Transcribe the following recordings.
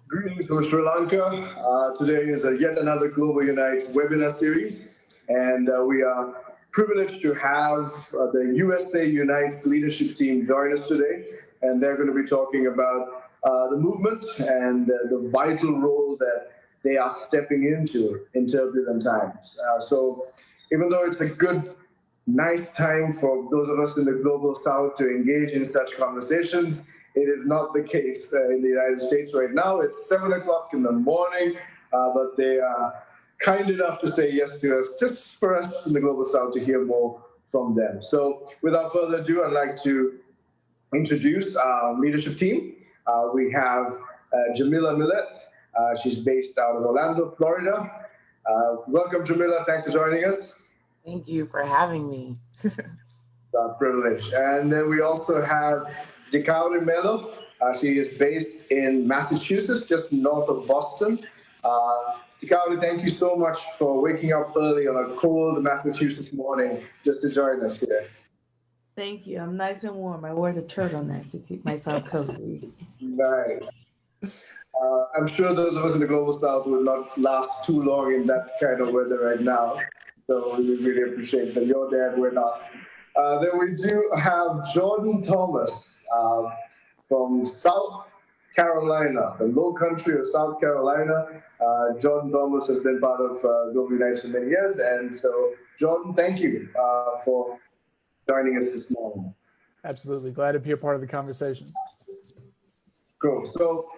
Greetings from Sri Lanka. Today is yet another Global Unites webinar series, and we are privileged to have the USA Unites leadership team join us today, and they're going to be talking about the movement and the vital role that they are stepping into in turbulent times. So even though it's a good, nice time for those of us in the global south to engage in such conversations, it is not the case in the United States right now. It's 7 o'clock in the morning, but they are kind enough to say yes to us, just for us in the global south to hear more from them. So without further ado, I'd like to introduce our leadership team. We have Jamila Millet. She's based out of Orlando, Florida. Welcome, Jamila. Thanks for joining us. Thank you for having me. It's our privilege. And then we also have Dikauri Melo. She is based in Massachusetts, just north of Boston. Dikauri, thank you so much for waking up early on a cold Massachusetts morning just to join us today. Thank you. I'm nice and warm. I wore the turtleneck to keep myself cozy. Nice. I'm sure those of us in the global south will not last too long in that kind of weather right now. So we really appreciate that you're there, we're not. Then we do have Jordan Thomas from South Carolina, the low country of South Carolina. Jordan Thomas has been part of Global Unites for many years. And so, Jordan, thank you for joining us this morning. Absolutely. Glad to be a part of the conversation. Cool. So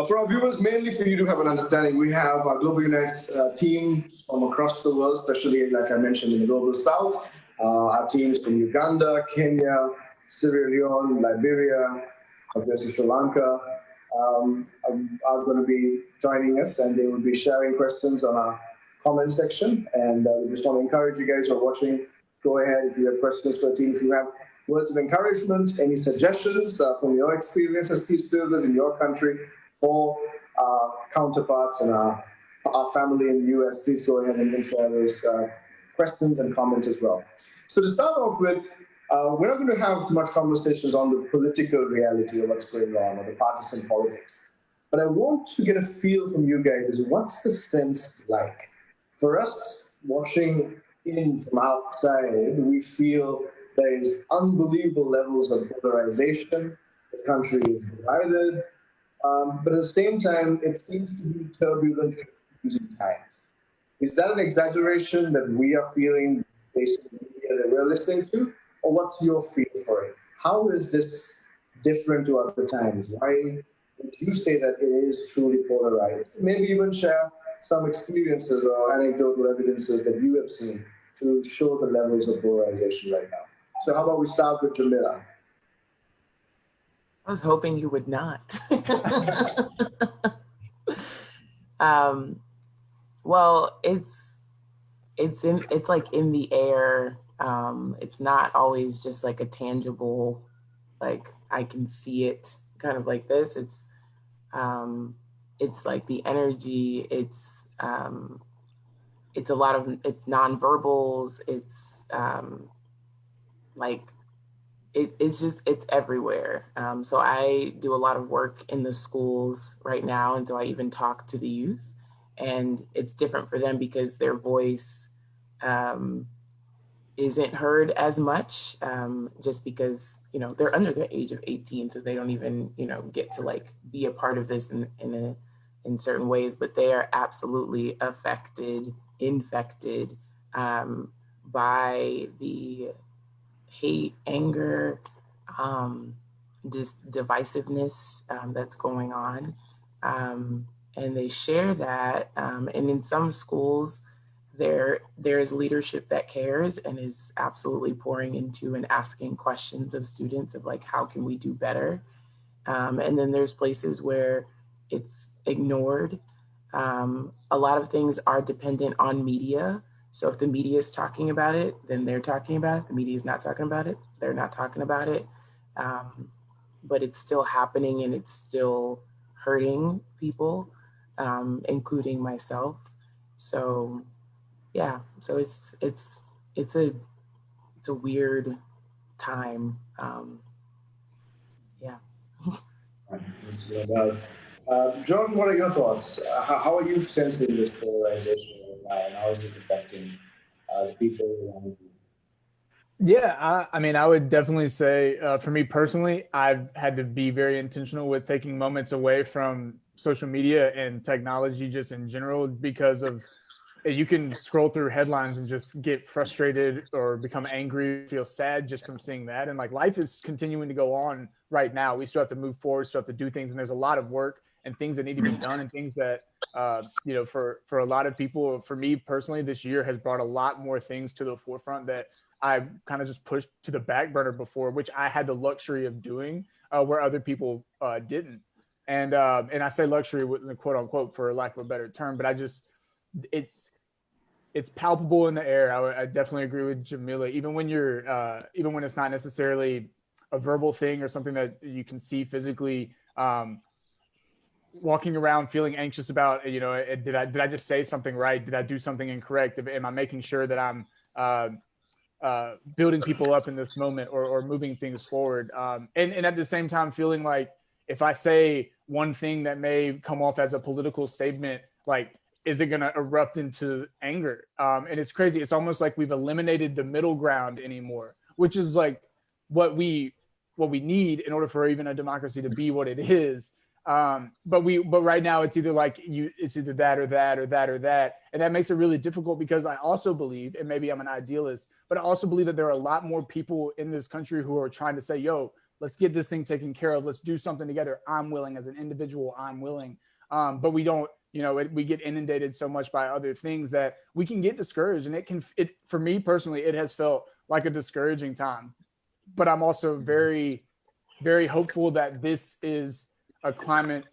for our viewers, mainly for you to have an understanding, we have our Global Unites teams from across the world, especially, like I mentioned, in the Global South. Our teams from Uganda, Kenya, Sierra Leone, Liberia, obviously Sri Lanka, are going to be joining us, and they will be sharing questions on our comment section. And we just want to encourage you guys who are watching, go ahead if you have questions for the team. If you have words of encouragement, any suggestions from your experience as peace builders in your country for our counterparts and our family in the US, please go ahead and share those questions and comments as well. So to start off with, we're not going to have much conversations on the political reality of what's going on or the partisan politics. But I want to get a feel from you guys, what's the sense like? For us, watching in from outside, we feel there is unbelievable levels of polarization. The country is divided. But at the same time, it seems to be turbulent, confusing times. Is that an exaggeration that we are feeling based on the media that we're listening to? Or what's your feel for it? How is this different to other times? Why would you say that it is truly polarized? Maybe even share some experiences or anecdotal evidences that you have seen to show the levels of polarization right now. So how about we start with Jamila? I was hoping you would not. Well, it's like in the air. It's not always just like a tangible, like I can see it kind of like this. It's like the energy. It's a lot of it's nonverbals. It's like it's everywhere. So I do a lot of work in the schools right now, and so I even talk to the youth, and it's different for them because their voice isn't heard as much, just because they're under the age of 18, so they don't even get to like be a part of this in certain ways, but they are absolutely infected by the hate, anger, just divisiveness that's going on. And they share that. And in some schools, there is leadership that cares and is absolutely pouring into and asking questions of students of like, how can we do better? And then there's places where it's ignored. A lot of things are dependent on media. So if the media is talking about it, then they're talking about it. The media is not talking about it, they're not talking about it. But it's still happening and it's still hurting people, including myself. So yeah, so it's a weird time. Yeah. Jordan, what are your thoughts? How are you sensing this polarization now, and how is it affecting the people around you? Yeah, I mean, I would definitely say for me personally, I've had to be very intentional with taking moments away from social media and technology just in general because of you can scroll through headlines and just get frustrated or become angry, feel sad just from seeing that. And like life is continuing to go on right now. We still have to move forward, still have to do things, and there's a lot of work and things that need to be done and things that for a lot of people, for me personally, this year has brought a lot more things to the forefront that I kind of just pushed to the back burner before, which I had the luxury of doing where other people didn't. And I say luxury with quote unquote for lack of a better term, but I just it's it's palpable in the air. I definitely agree with Jamila. Even when it's not necessarily a verbal thing or something that you can see physically, walking around feeling anxious about, did I just say something right? Did I do something incorrect? Am I making sure that I'm building people up in this moment or moving things forward? And at the same time, feeling like if I say one thing that may come off as a political statement, like, is it going to erupt into anger? And it's crazy. It's almost like we've eliminated the middle ground anymore, which is like what we need in order for even a democracy to be what it is. But right now it's either it's either that or that or that or that, and that makes it really difficult because I also believe, and maybe I'm an idealist, but I also believe that there are a lot more people in this country who are trying to say, "Yo, let's get this thing taken care of. Let's do something together. I'm willing as an individual. I'm willing." But we don't, we get inundated so much by other things that we can get discouraged, and for me personally, it has felt like a discouraging time. But I'm also very, very hopeful that this is a climate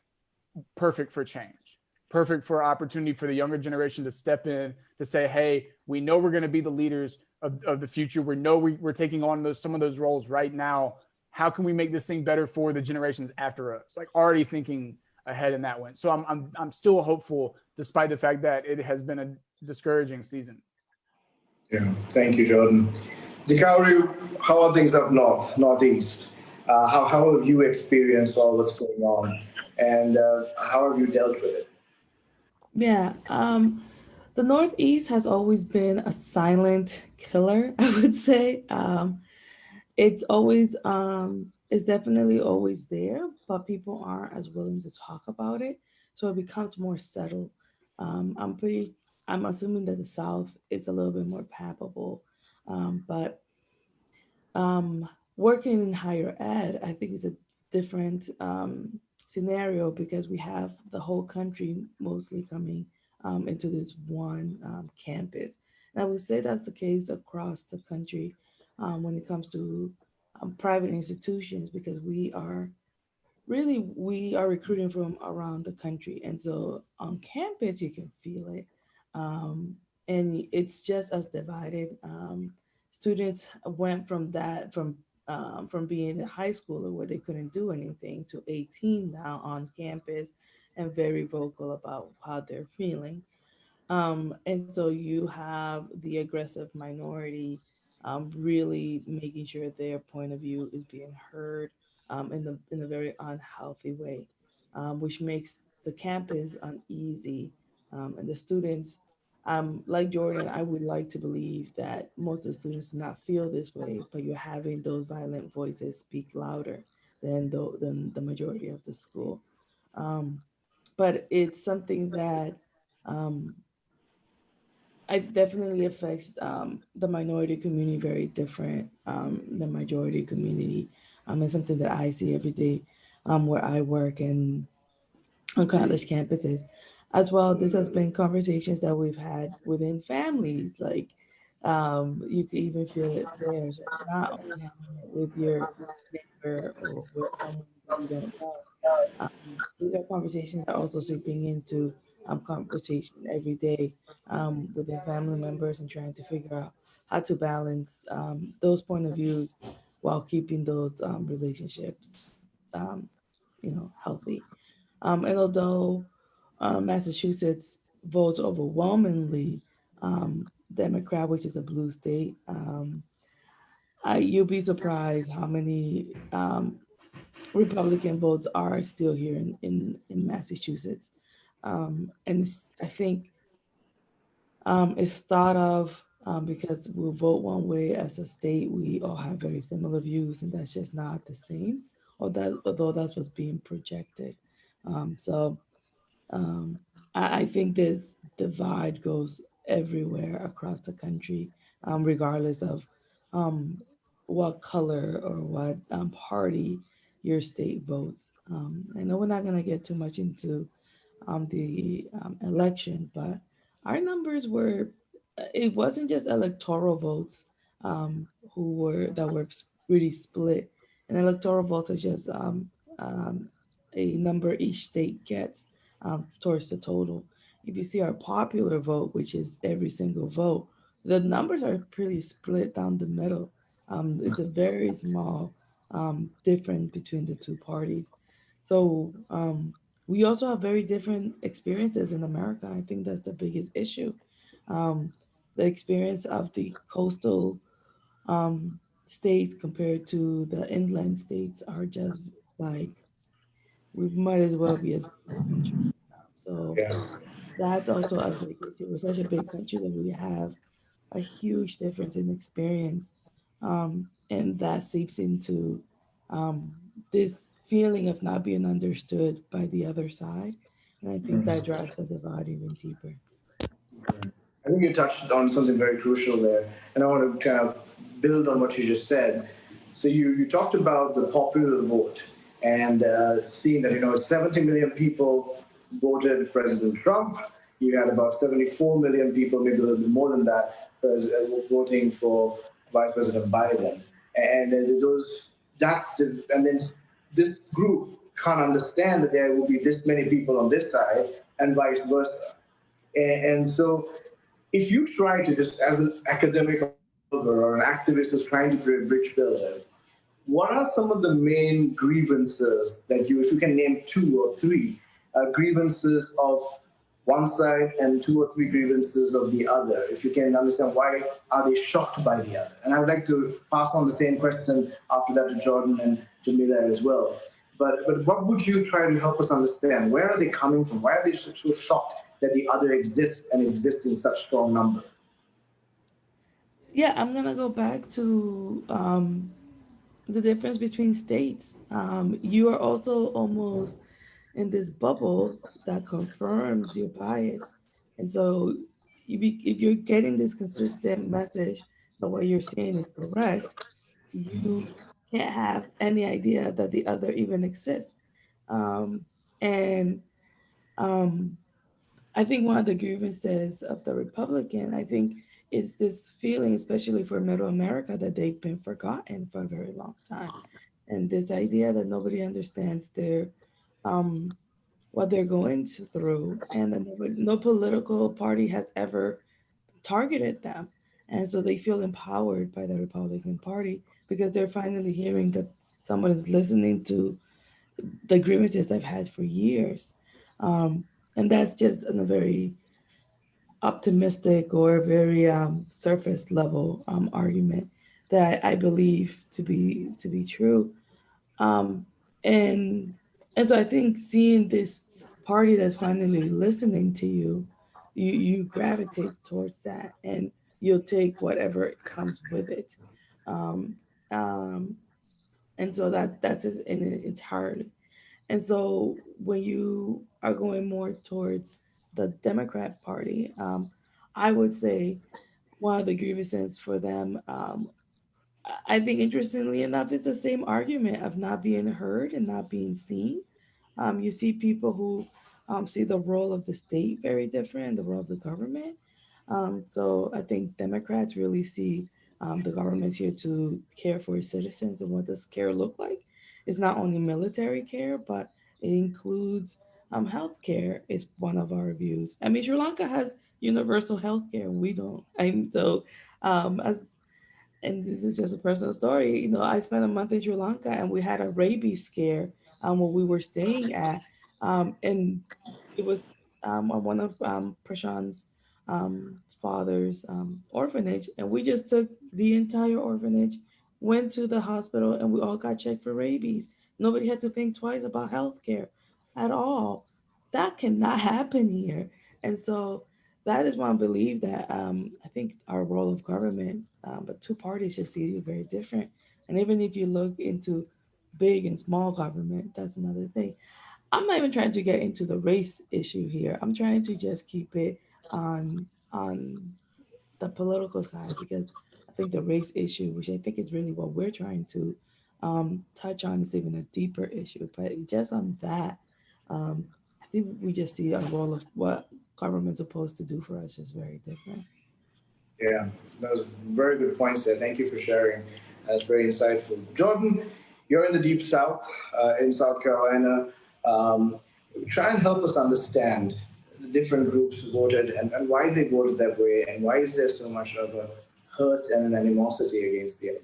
perfect for change, perfect for opportunity for the younger generation to step in, to say, hey, we know we're going to be the leaders of the future. We know we're taking on some of those roles right now. How can we make this thing better for the generations after us? Like already thinking ahead in that way. So I'm still hopeful, despite the fact that it has been a discouraging season. Yeah, thank you, Jordan. Dikauri, how are things up north, northeast? How have you experienced all what's going on, and how have you dealt with it? Yeah, the Northeast has always been a silent killer, I would say. It's definitely always there, but people aren't as willing to talk about it. So it becomes more settled. Um, I'm pretty, I'm assuming that the South is a little bit more palpable. But working in higher ed, I think is a different scenario because we have the whole country mostly coming into this one campus. And I would say that's the case across the country when it comes to private institutions because we are recruiting from around the country, and so on campus you can feel it, and it's just as divided. Students went from being a high schooler where they couldn't do anything to 18 now on campus and very vocal about how they're feeling. And so you have the aggressive minority really making sure their point of view is being heard in a very unhealthy way, which makes the campus uneasy and the students. Like Jordan, I would like to believe that most of the students do not feel this way, but you're having those violent voices speak louder than the majority of the school. Um, but it's something that um, it definitely affects the minority community very different the majority community. It's something that I see every day where I work and on college campuses as well. This has been conversations that we've had within families. Like you could even feel it there. So not only having it with your neighbor or with someone that you don't know, these are conversations that are also seeping into conversation every day within family members and trying to figure out how to balance those point of views while keeping those relationships, um, healthy. And although Massachusetts votes overwhelmingly Democrat, which is a blue state, you'll be surprised how many Republican votes are still here in Massachusetts. And I think it's thought of because we'll vote one way as a state, we all have very similar views, and that's just not the same, although that's what's being projected. So um, I think this divide goes everywhere across the country, regardless of um, what color or what party your state votes. I know we're not going to get too much into the election, but our numbers were, it wasn't just electoral votes who were that were really split. And electoral votes are just a number each state gets towards the total. If you see our popular vote, which is every single vote, the numbers are pretty split down the middle. It's a very small difference between the two parties. So we also have very different experiences in America. I think that's the biggest issue. Um, the experience of the coastal states compared to the inland states are just like we might as well be a different country. So Yeah. that's also a big issue. We're such a big country that we have a huge difference in experience, and that seeps into um, this feeling of not being understood by the other side. And I think that drives the divide even deeper. I think you touched on something very crucial there, and I want to kind of build on what you just said. So you talked about the popular vote and seeing that 70 million people voted President Trump. You had about 74 million people, maybe a little bit more than that, voting for Vice President Biden, and then those that and then this group can't understand that there will be this many people on this side and vice versa. And so, if you try to just, as an academic or an activist who's trying to be a bridge builder, what are some of the main grievances that if you can name two or three grievances of one side and two or three grievances of the other, if you can understand why are they shocked by the other? And I would like to pass on the same question after that to Jordan and Jamila as well. But what would you try to help us understand? Where are they coming from? Why are they so shocked that the other exists and exists in such strong number? Yeah, I'm gonna go back to the difference between states. You are also almost in this bubble that confirms your bias. And so if you're getting this consistent message that what you're saying is correct, you can't have any idea that the other even exists. Um, and um, I think one of the grievances of the Republican, I think, is this feeling, especially for Middle America, that they've been forgotten for a very long time, and this idea that nobody understands their um, what they're going through, and that no political party has ever targeted them, and so they feel empowered by the Republican Party because they're finally hearing that someone is listening to the grievances they've had for years. Um, and that's just in a very optimistic or very surface level argument that I believe to be true. Um, and and so I think seeing this party that's finally listening to you, you gravitate towards that, and you'll take whatever comes with it. Um, um, and so that's it in it entirely. And so when you are going more towards the Democrat Party, I would say one of the grievances for them, I think interestingly enough, it's the same argument of not being heard and not being seen. You see people who see the role of the state very different and the role of the government. So I think Democrats really see the government here to care for its citizens, and what does care look like? It's not only military care, but it includes health care. Is one of our views. I mean, Sri Lanka has universal health care. We don't. As and this is just a personal story. I spent a month in Sri Lanka, and we had a rabies scare where we were staying at, and it was on one of Prashant's father's orphanage, and we just took the entire orphanage, went to the hospital, and we all got checked for rabies. Nobody had to think twice about healthcare at all. That cannot happen here. And so that is why I believe that I think our role of government, but two parties just see it very different. And even if you look into big and small government, that's another thing. I'm not even trying to get into the race issue here. I'm trying to just keep it on the political side because I think the race issue, which I think is really what we're trying to touch on, is even a deeper issue. But just on that, um, I think we just see a role of what government's supposed to do for us is very different. Yeah, those very good points there. Thank you for sharing. That's very insightful. Jordan, you're in the deep South, in South Carolina. Um, Try and help us understand the different groups who voted and why they voted that way, and why is there so much of a hurt and an animosity against the other.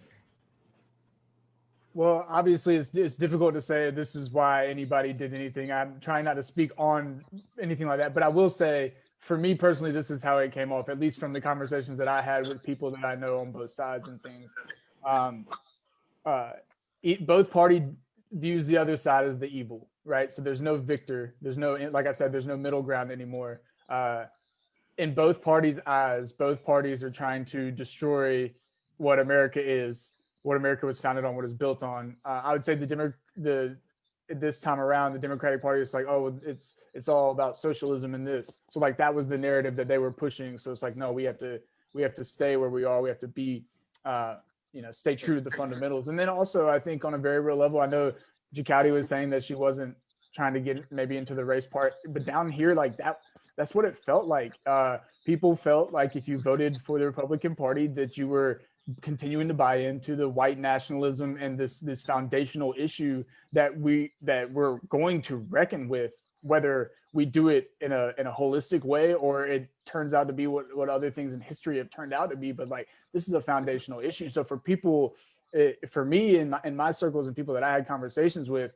Well, obviously, it's difficult to say this is why anybody did anything. I'm trying not to speak on anything like that, but I will say, for me personally, this is how it came off, at least from the conversations that I had with people that I know on both sides and things. Um, uh, Both party views the other side as the evil, right? So there's no victor. There's no, like I said, there's no middle ground anymore. In both parties' eyes, both parties are trying to destroy what America is, what America was founded on, what it's built on. I would say this time around, the Democratic Party is like, oh, it's all about socialism and this. So like that was the narrative that they were pushing. So it's like, no, we have to stay where we are. We have to be, stay true to the fundamentals. And then also, I think on a very real level, I know Jakoti was saying that she wasn't trying to get maybe into the race part, but down here, like that's what it felt like. People felt like if you voted for the Republican Party, that you were continuing to buy into the white nationalism and this foundational issue that we're going to reckon with, whether we do it in a holistic way or it turns out to be what other things in history have turned out to be. But like, this is a foundational issue. So for people, for me in my circles and people that I had conversations with,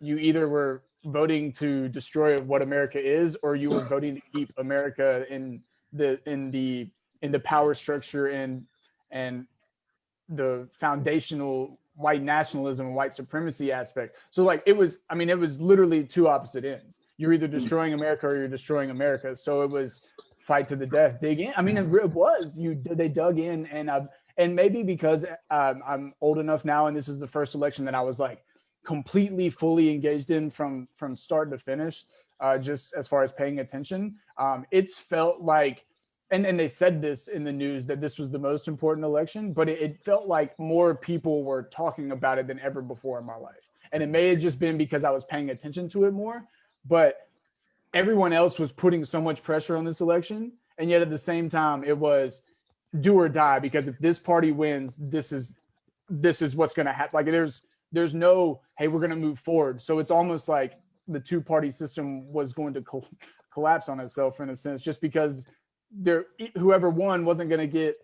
you either were voting to destroy what America is, or you were voting to keep America in the power structure and the foundational white nationalism and white supremacy aspect. So like it was literally two opposite ends. You're either destroying America or you're destroying America. So it was fight to the death, dig in. I mean, it was, they dug in, and maybe because I'm old enough now, and this is the first election that I was like completely fully engaged in from start to finish, just as far as paying attention. It's felt like, and they said this in the news, that this was the most important election, but it felt like more people were talking about it than ever before in my life. And it may have just been because I was paying attention to it more, but everyone else was putting so much pressure on this election. And yet at the same time, it was do or die, because if this party wins, this is what's going to happen. Like there's no, hey, we're going to move forward. So it's almost like the two-party system was going to collapse on itself in a sense, just because whoever won wasn't going to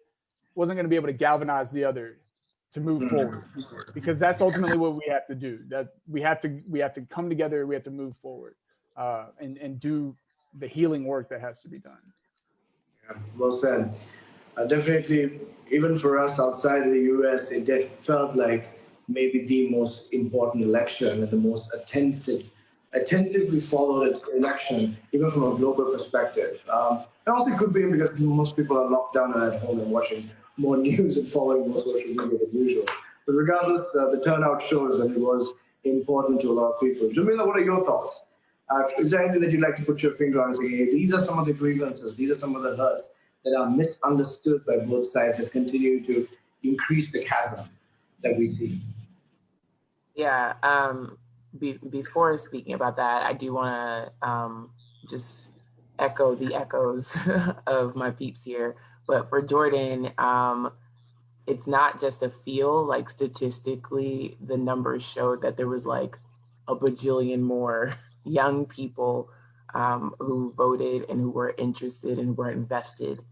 be able to galvanize the other to move forward, because that's ultimately what we have to do. That we have to come together. We have to move forward and do the healing work that has to be done. Yeah, well said. Definitely, even for us outside of the U.S., it felt like maybe the most important election and the most attentively followed election, even from a global perspective. And also it could be because most people are locked down and at home and watching more news and following more social media than usual. But regardless, the turnout shows that it was important to a lot of people. Jamila, what are your thoughts? Is there anything that you'd like to put your finger on and say, hey, these are some of the grievances, these are some of the hurts that are misunderstood by both sides that continue to increase the chasm that we see? Yeah. Before speaking about that, I do want to just echo the echoes of my peeps here. But for Jordan, it's not just a feel. Like statistically, the numbers showed that there was like a bajillion more young people who voted and who were interested and were invested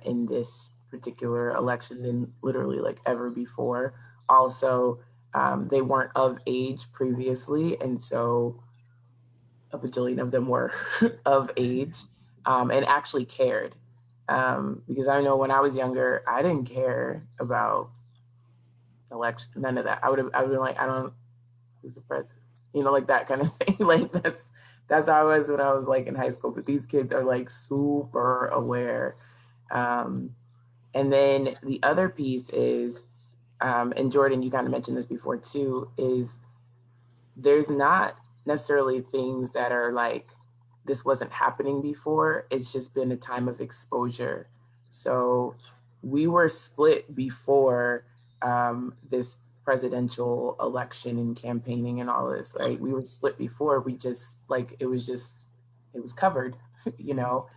in this particular election than literally like ever before. Also, they weren't of age previously, and so a bajillion of them were of age and actually cared. Because I know when I was younger, I didn't care about election, none of that. I would have been like, who's the president? You know, like that kind of thing. Like that's how I was when I was like in high school. But these kids are like super aware. And then the other piece is, and Jordan, you kind of mentioned this before too, is there's not necessarily things that are like, this wasn't happening before. It's just been a time of exposure. So we were split before this presidential election and campaigning and all this, right? We were split before. We just like, it was covered, you know.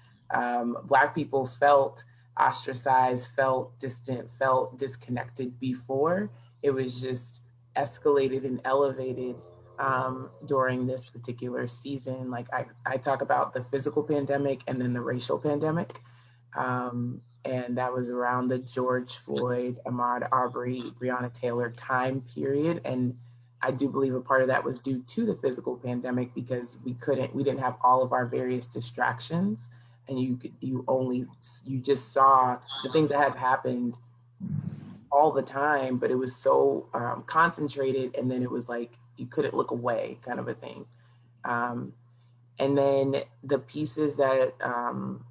Black people felt ostracized, felt distant, felt disconnected before. It was just escalated and elevated during this particular season. Like I talk about the physical pandemic and then the racial pandemic. And that was around the George Floyd, Ahmaud Arbery, Breonna Taylor time period. And I do believe a part of that was due to the physical pandemic because we didn't have all of our various distractions. And you just saw the things that have happened all the time, but it was so concentrated. And then it was like, you couldn't look away kind of a thing. And then the pieces that,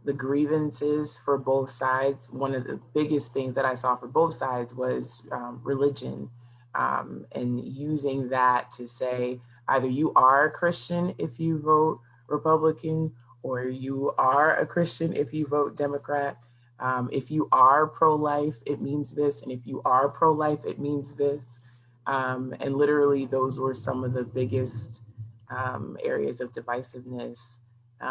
the grievances for both sides, one of the biggest things that I saw for both sides was religion, and using that to say, either you are a Christian if you vote Republican, or you are a Christian if you vote Democrat. If you are pro-life, it means this. And if you are pro-life, it means this. And literally those were some of the biggest areas of divisiveness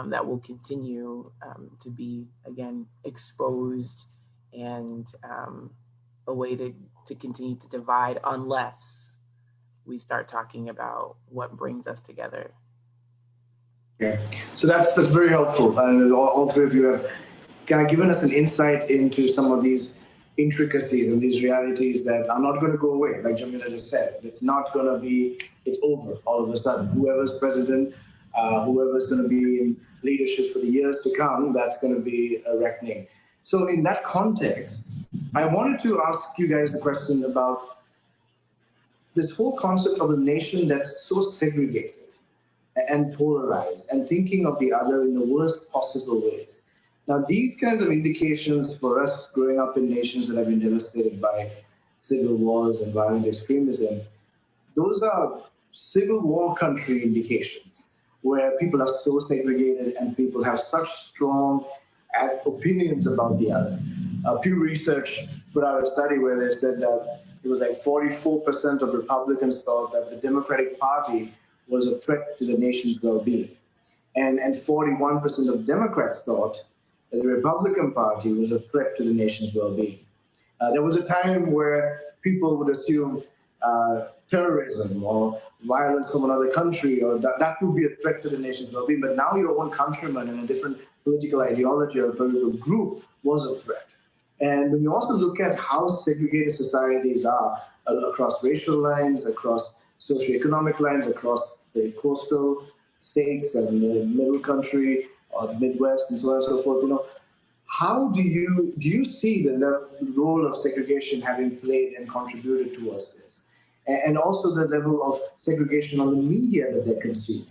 that will continue to be, again, exposed and a way to continue to divide unless we start talking about what brings us together. Yeah, so that's very helpful. And all three of you have kind of given us an insight into some of these intricacies and these realities that are not going to go away. Like Jamila just said, it's not going to be, it's over all of a sudden. Whoever's president, whoever's going to be in leadership for the years to come, that's going to be a reckoning. So in that context, I wanted to ask you guys a question about this whole concept of a nation that's so segregated and polarized and thinking of the other in the worst possible way. Now, these kinds of indications for us growing up in nations that have been devastated by civil wars and violent extremism, those are civil war country indications where people are so segregated and people have such strong opinions about the other. Pew Research put out a study where they said that it was like 44% of Republicans thought that the Democratic Party was a threat to the nation's well-being. And 41% of Democrats thought that the Republican Party was a threat to the nation's well-being. There was a time where people would assume terrorism or violence from another country, or that would be a threat to the nation's well-being. But now your own countryman in a different political ideology or political group was a threat. And when you also look at how segregated societies are across racial lines, across socioeconomic lines, across the coastal states and the middle country or the Midwest and so on and so forth, how do you see the role of segregation having played and contributed towards this? And also the level of segregation on the media that they're consuming.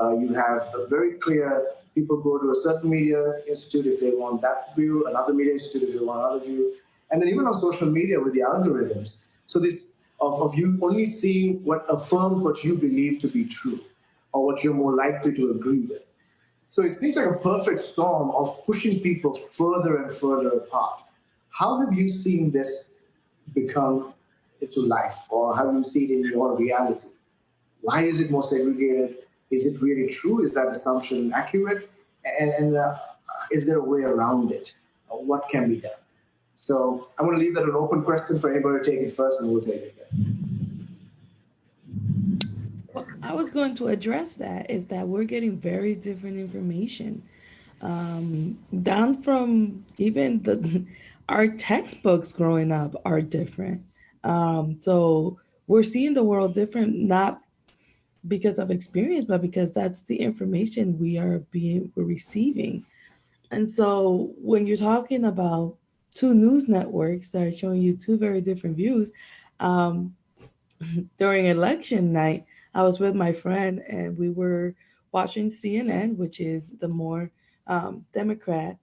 You have a very clear, people go to a certain media institute if they want that view, another media institute if they want another view, and then even on social media with the algorithms. So this of you only seeing what affirms what you believe to be true or what you're more likely to agree with. So it seems like a perfect storm of pushing people further and further apart. How have you seen this become into life, or how do you see it in your reality? Why is it more segregated? Is it really true? Is that assumption accurate? And is there a way around it? What can be done? So I'm going to leave that an open question for anybody to take it first, and we'll take it then. Well, I was going to address that, is that we're getting very different information. Down from even our textbooks growing up are different. So we're seeing the world different, not because of experience, but because that's the information we're receiving. And so when you're talking about two news networks that are showing you two very different views, during election night, I was with my friend and we were watching CNN, which is the more Democrat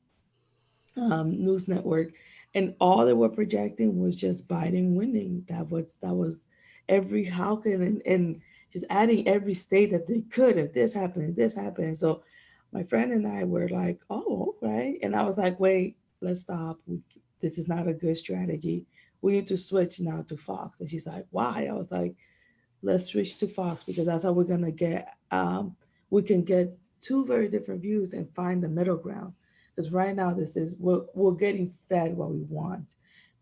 news network, and all they were projecting was just Biden winning. That was every how can and just adding every state that they could if this happened, if this happened. So my friend and I were like, oh, right. And I was like, wait, let's stop. This is not a good strategy. We need to switch now to Fox. And she's like, why? I was like, let's switch to Fox because that's how we're gonna get we can get two very different views and find the middle ground. Because right now this is we're getting fed what we want.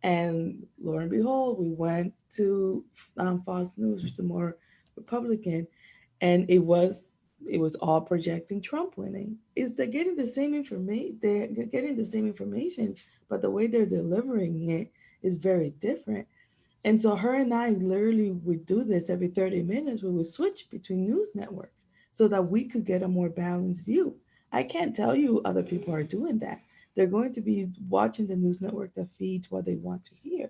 And lo and behold, we went to Fox News, which is more Republican, and it was all projecting Trump winning. Is they're getting the same information, they're getting the same information, but the way they're delivering it is very different. And so her and I literally would do this every 30 minutes. We would switch between news networks so that we could get a more balanced view. I can't tell you other people are doing that. They're going to be watching the news network that feeds what they want to hear.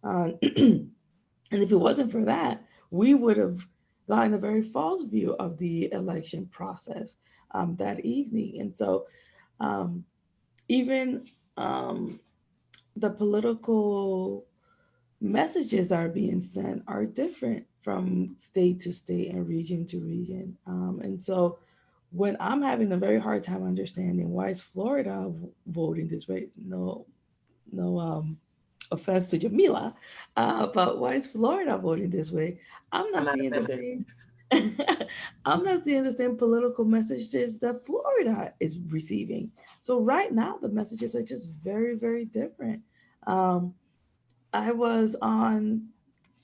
And if it wasn't for that, we would have gotten a very false view of the election process that evening. And so um, even um, the political messages that are being sent are different from state to state and region to region. And so when I'm having a very hard time understanding why is Florida voting this way, no offense to Jamila, but why is Florida voting this way? I'm I'm not not seeing the offended. same. I'm not seeing the same political messages that Florida is receiving. So right now the messages are just very, very different. Um, I was on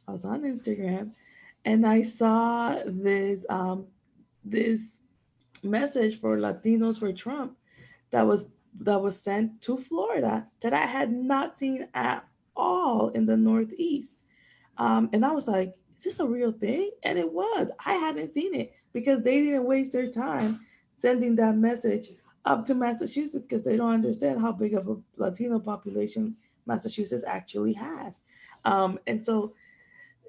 I was on Instagram and I saw this message for Latinos for Trump that was that was sent to Florida that I had not seen at all in the Northeast. And I was like, is this a real thing? And it was. I hadn't seen it because they didn't waste their time sending that message up to Massachusetts because they don't understand how big of a Latino population Massachusetts actually has. And so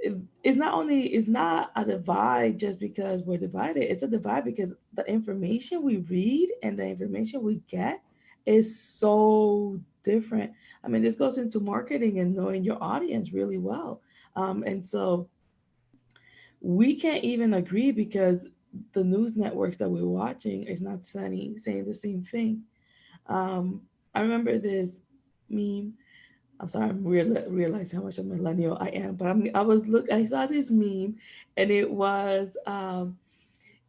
it's not a divide just because we're divided. It's a divide because the information we read and the information we get is so different. I mean, this goes into marketing and knowing your audience really well. And so we can't even agree because the news networks that we're watching is not saying the same thing. I remember this meme. I'm sorry, I'm realizing how much of a millennial I am, but I saw this meme, and it was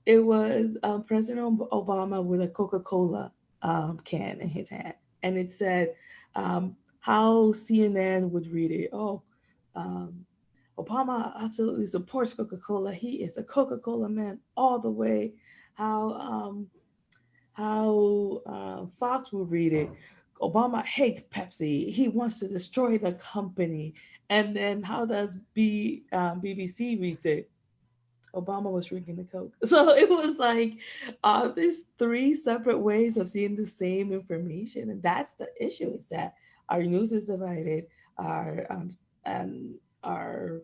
President Obama with a Coca-Cola can in his hand, and it said how CNN would read it. Oh, um, Obama absolutely supports Coca-Cola. He is a Coca-Cola man all the way. How Fox will read it. Obama hates Pepsi. He wants to destroy the company. And then how does BBC reads it? Obama was drinking the Coke. So it was like these three separate ways of seeing the same information. And that's the issue is that our news is divided, and our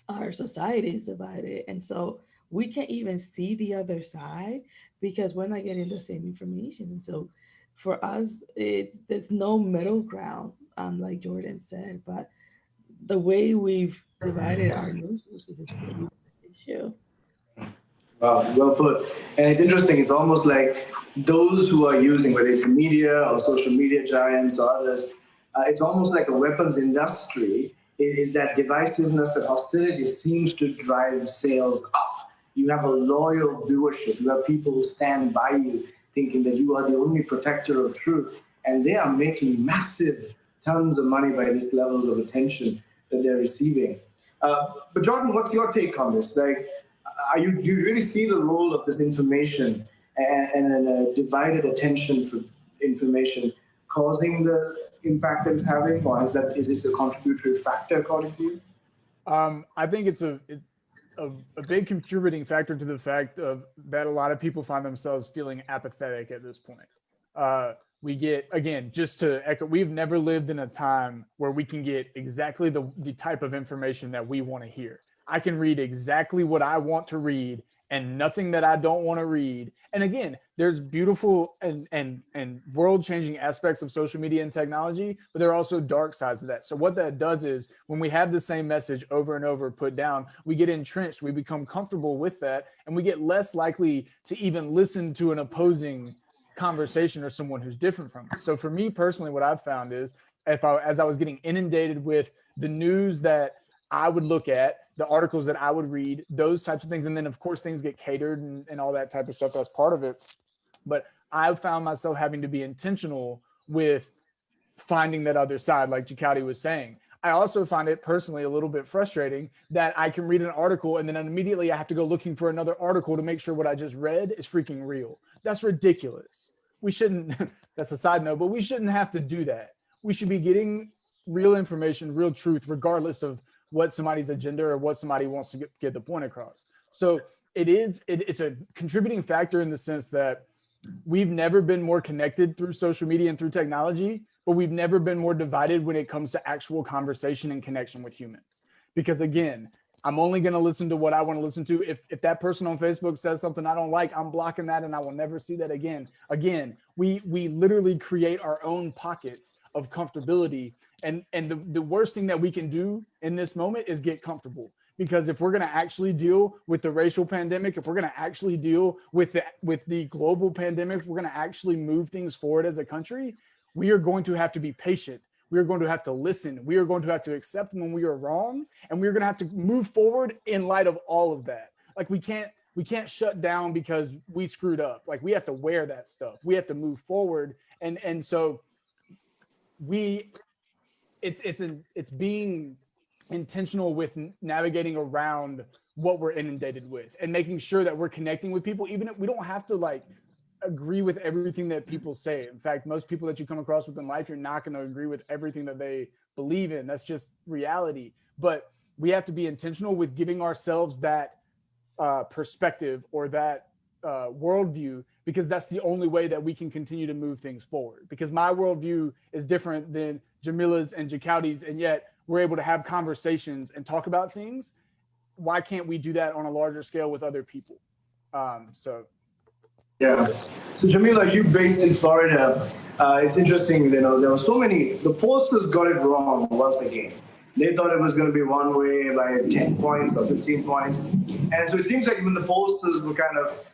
our society is divided. And so we can't even see the other side because we're not getting the same information. And so for us, there's no middle ground, like Jordan said, but the way we've divided our news sources is the issue. Wow, well put. And it's interesting. It's almost like those who are using, whether it's media or social media giants or others, it's almost like a weapons industry. Is that divisiveness, that hostility seems to drive sales up. You have a loyal viewership. You have people who stand by you, thinking that you are the only protector of truth, and they are making massive tons of money by these levels of attention that they're receiving. But Jordan, what's your take on this? Like, do you really see the role of this information and a divided attention for information causing the impact that it's having, or is this a contributory factor according to you? I think it's a big contributing factor to the fact of that a lot of people find themselves feeling apathetic at this point. We get, again, just to echo, we've never lived in a time where we can get exactly the type of information that we want to hear. I can read exactly what I want to read and nothing that I don't want to read. And again, there's beautiful and world-changing aspects of social media and technology, but there are also dark sides to that. So what that does is when we have the same message over and over put down, we get entrenched, we become comfortable with that, and we get less likely to even listen to an opposing conversation or someone who's different from us. So for me personally, what I've found is as I was getting inundated with the news that I would look at, the articles that I would read, those types of things. And then of course things get catered and all that type of stuff. That's part of it. But I found myself having to be intentional with finding that other side, like Jakoti was saying. I also find it personally a little bit frustrating that I can read an article and then immediately I have to go looking for another article to make sure what I just read is freaking real. That's ridiculous. We shouldn't, that's a side note, but we shouldn't have to do that. We should be getting real information, real truth, regardless of what somebody's agenda or what somebody wants to get the point across. So it's a contributing factor in the sense that we've never been more connected through social media and through technology, but we've never been more divided when it comes to actual conversation and connection with humans. Because again, I'm only going to listen to what I want to listen to. If that person on Facebook says something I don't like, I'm blocking that and I will never see that again. Again, we literally create our own pockets of comfortability. And the worst thing that we can do in this moment is get comfortable. Because if we're going to actually deal with the racial pandemic, if we're going to actually deal with the global pandemic, if we're going to actually move things forward as a country, we are going to have to be patient. We are going to have to listen. We are going to have to accept when we are wrong, and we're going to have to move forward in light of all of that. Like we can't shut down because we screwed up. Like we have to wear that stuff. We have to move forward, and so it's being intentional with navigating around what we're inundated with and making sure that we're connecting with people, even if we don't have to like agree with everything that people say. In fact, most people that you come across with in life, you're not going to agree with everything that they believe in. That's just reality. But we have to be intentional with giving ourselves that perspective or that worldview, because that's the only way that we can continue to move things forward. Because my worldview is different than Jamila's and Jakoti's, and yet we're able to have conversations and talk about things. Why can't we do that on a larger scale with other people? Yeah. So Jamila, you based in Florida. It's interesting, there were so many, the posters got it wrong once again. They thought it was going to be one way by 10 points or 15 points. And so it seems like even the posters were kind of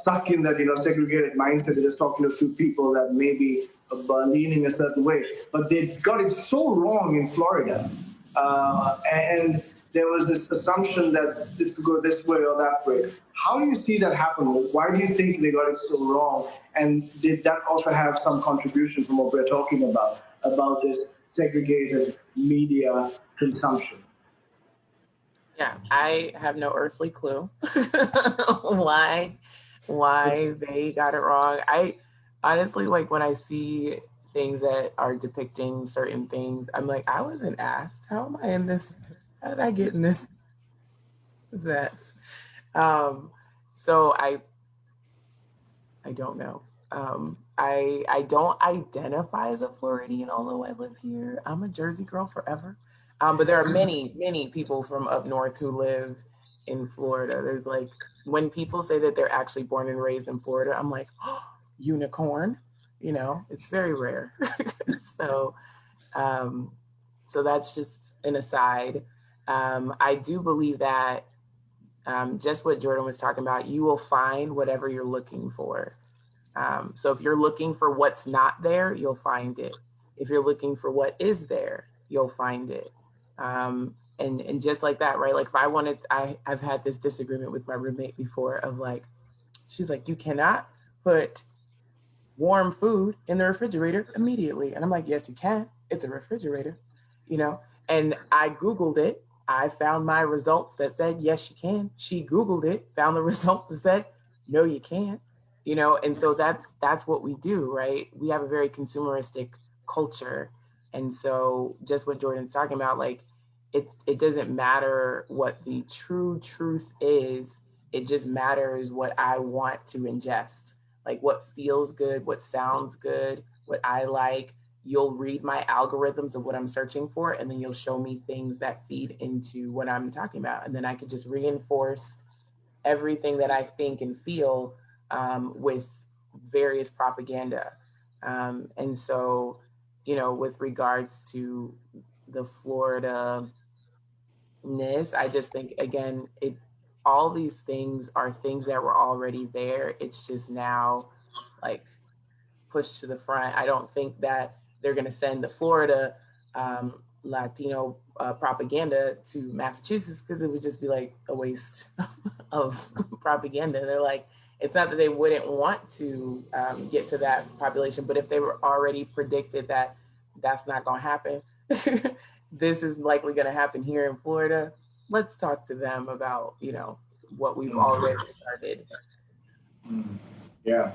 stuck in that, segregated mindset. They're just talking to a few people that may be leaning a certain way. But they got it so wrong in Florida. And there was this assumption that it could go this way or that way. How do you see that happen? Why do you think they got it so wrong? And did that also have some contribution from what we're talking about this segregated media consumption? Yeah, I have no earthly clue why they got it wrong. I honestly, like when I see things that are depicting certain things, I'm like, I wasn't asked. How am I in this? How did I get in this? That so I don't know. I don't identify as a Floridian, although I live here. I'm a Jersey girl forever. But there are many people from up north who live in Florida. There's like, when people say that they're actually born and raised in Florida, I'm like, oh, unicorn, it's very rare. So that's just an aside. I do believe that just what Jordan was talking about, you will find whatever you're looking for. So if you're looking for what's not there, you'll find it. If you're looking for what is there, you'll find it. And just like that, right? Like if I've had this disagreement with my roommate before of like, she's like, you cannot put warm food in the refrigerator immediately. And I'm like, yes, you can. It's a refrigerator, and I Googled it. I found my results that said, yes, you can. She Googled it, found the results that said, no, you can't, and so that's what we do, right? We have a very consumeristic culture. And so just what Jordan's talking about, like, it doesn't matter what the true truth is. It just matters what I want to ingest, like what feels good, what sounds good, what I like. You'll read my algorithms of what I'm searching for, and then you'll show me things that feed into what I'm talking about. And then I could just reinforce everything that I think and feel with various propaganda. And so, you know, with regards to the Florida ness, I just think, again, all these things are things that were already there. It's just now like pushed to the front. I don't think that they're going to send the Florida Latino propaganda to Massachusetts, because it would just be like a waste of propaganda. They're like, it's not that they wouldn't want to get to that population, but if they were already predicted that that's not going to happen, this is likely going to happen here in Florida. Let's talk to them about, you know, what we've already started. Yeah.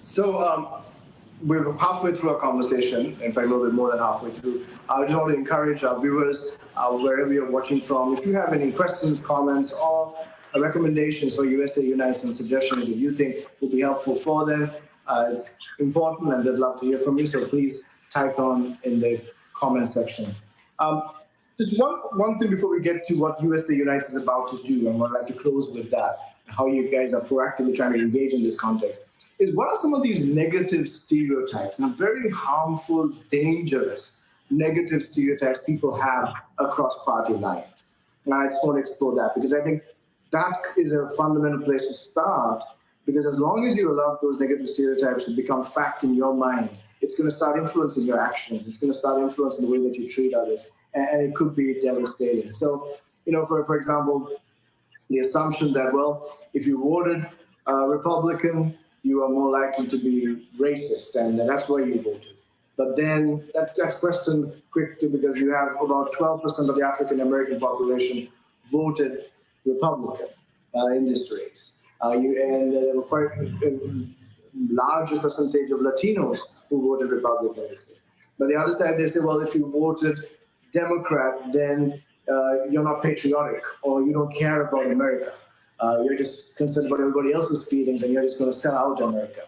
So we're halfway through our conversation, in fact, a little bit more than halfway through. I just want to encourage our viewers, wherever you're watching from, if you have any questions, comments, or recommendations for USA United and suggestions that you think will be helpful for them, it's important and they'd love to hear from you. So please type on in the comment section. Just one thing before we get to what USA United is about to do, and I'd like to close with that, how you guys are proactively trying to engage in this context, is what are some of these negative stereotypes and very harmful, dangerous negative stereotypes people have across party lines? And I just want to explore that, because I think that is a fundamental place to start, because as long as you allow those negative stereotypes to become fact in your mind, it's going to start influencing your actions. It's going to start influencing the way that you treat others, and it could be devastating. So, you know, for example, the assumption that, well, if you voted Republican, you are more likely to be racist, and that's why you voted. But then that's questioned quickly, because you have about 12% of the African American population voted Republican in this race. And there were quite a larger percentage of Latinos who voted Republican. But the other side, they say, well, if you voted Democrat, then you're not patriotic, or you don't care about America. You're just concerned about everybody else's feelings, and you're just going to sell out America.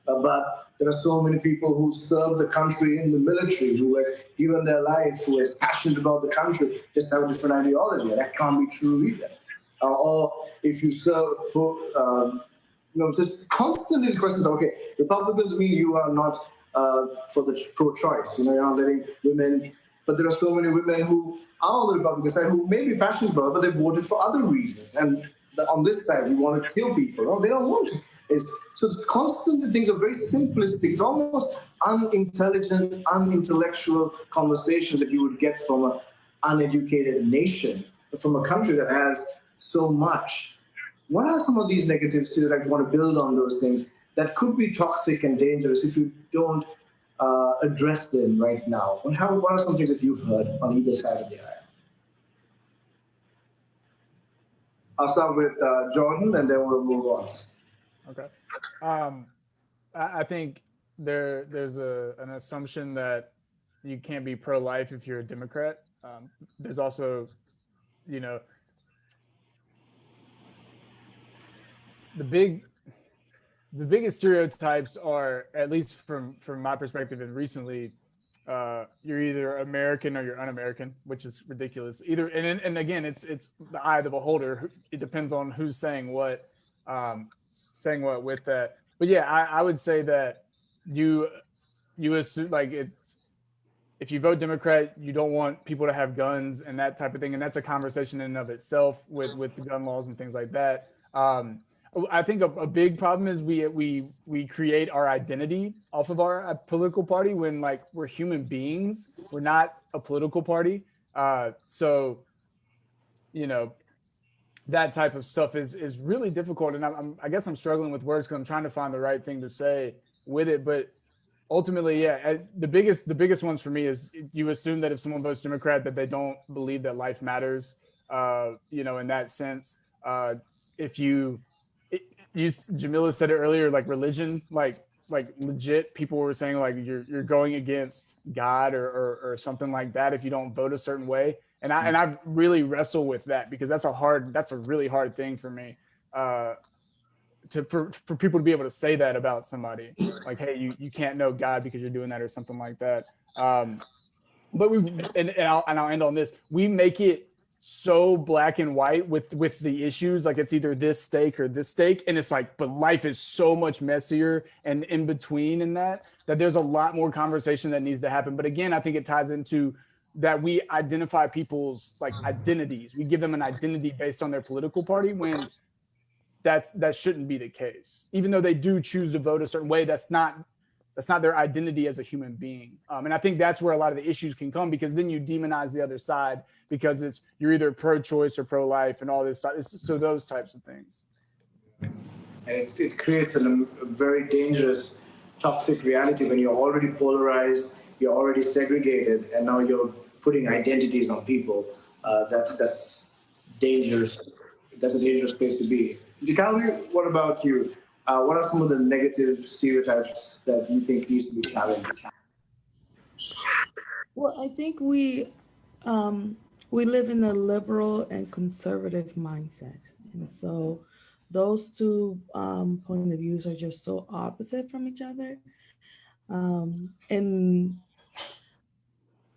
But there are so many people who serve the country in the military, who have given their life, who are passionate about the country, just have a different ideology. That can't be true either. Or if you serve, just constantly these questions. Okay, Republicans mean you are not for the pro-choice. You know, you're not letting women. But there are so many women who are on the Republican side who may be passionate about it, but they voted for other reasons. And on this side, you want to kill people. No, they don't want to. So it's constantly, things are very simplistic. It's almost unintelligent, unintellectual conversations that you would get from an uneducated nation, from a country that has so much. What are some of these negative stereotypes? I want to build on those things that could be toxic and dangerous if you don't address them right now. What are some things that you've heard on either side of the aisle? I'll start with Jordan, and then we'll move on. Okay. I think there's an assumption that you can't be pro-life if you're a Democrat. There's also, you know, the biggest stereotypes are, at least from my perspective and recently, you're either American or you're un-American, which is ridiculous. Either, and again, it's the eye of the beholder. It depends on who's saying what with that. But yeah, I would say that you assume, like, if you vote Democrat, you don't want people to have guns and that type of thing, and that's a conversation in and of itself with the gun laws and things like that. I think a big problem is we create our identity off of our political party when, like, we're human beings. We're not a political party. So, you know, that type of stuff is really difficult. And I guess I'm struggling with words because I'm trying to find the right thing to say with it. But ultimately, yeah, the biggest ones for me is you assume that if someone votes Democrat that they don't believe that life matters. You know, in that sense, Jamila said it earlier, like religion, like legit people were saying, like, you're going against God or something like that if you don't vote a certain way. And I really wrestle with that, because that's a really hard thing for me to for people to be able to say that about somebody, like, hey, you can't know God because you're doing that or something like that. But I'll end on this. We make it so black and white with the issues, like it's either this steak or this steak, and it's like, but life is so much messier and in between in that there's a lot more conversation that needs to happen. But again, I think it ties into that we identify people's like identities. We give them an identity based on their political party when that shouldn't be the case. Even though they do choose to vote a certain way, that's not their identity as a human being. And I think that's where a lot of the issues can come, because then you demonize the other side because you're either pro-choice or pro-life and all this stuff. So those types of things. And it creates a very dangerous, toxic reality when you're already polarized, you're already segregated, and now you're putting identities on people. That's dangerous. That's a dangerous place to be. Calvary, what about you? What are some of the negative stereotypes that you think needs to be challenged? Well, I think we live in a liberal and conservative mindset, and so those two point of views are just so opposite from each other. And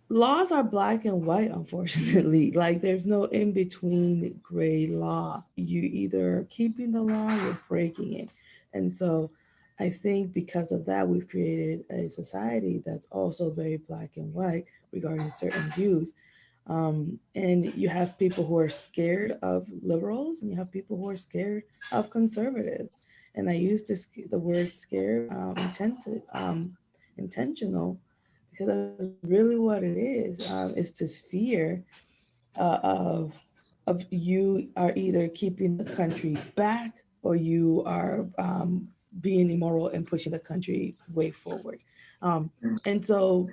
laws are black and white, unfortunately. Like there's no in between gray law. You either keeping the law, or you're breaking it. And so I think because of that, we've created a society that's also very black and white regarding certain views. And you have people who are scared of liberals, and you have people who are scared of conservatives. And I use the word scared intentional, because that's really what it is. It's this fear of you are either keeping the country back, or you are being immoral and pushing the country way forward. And so,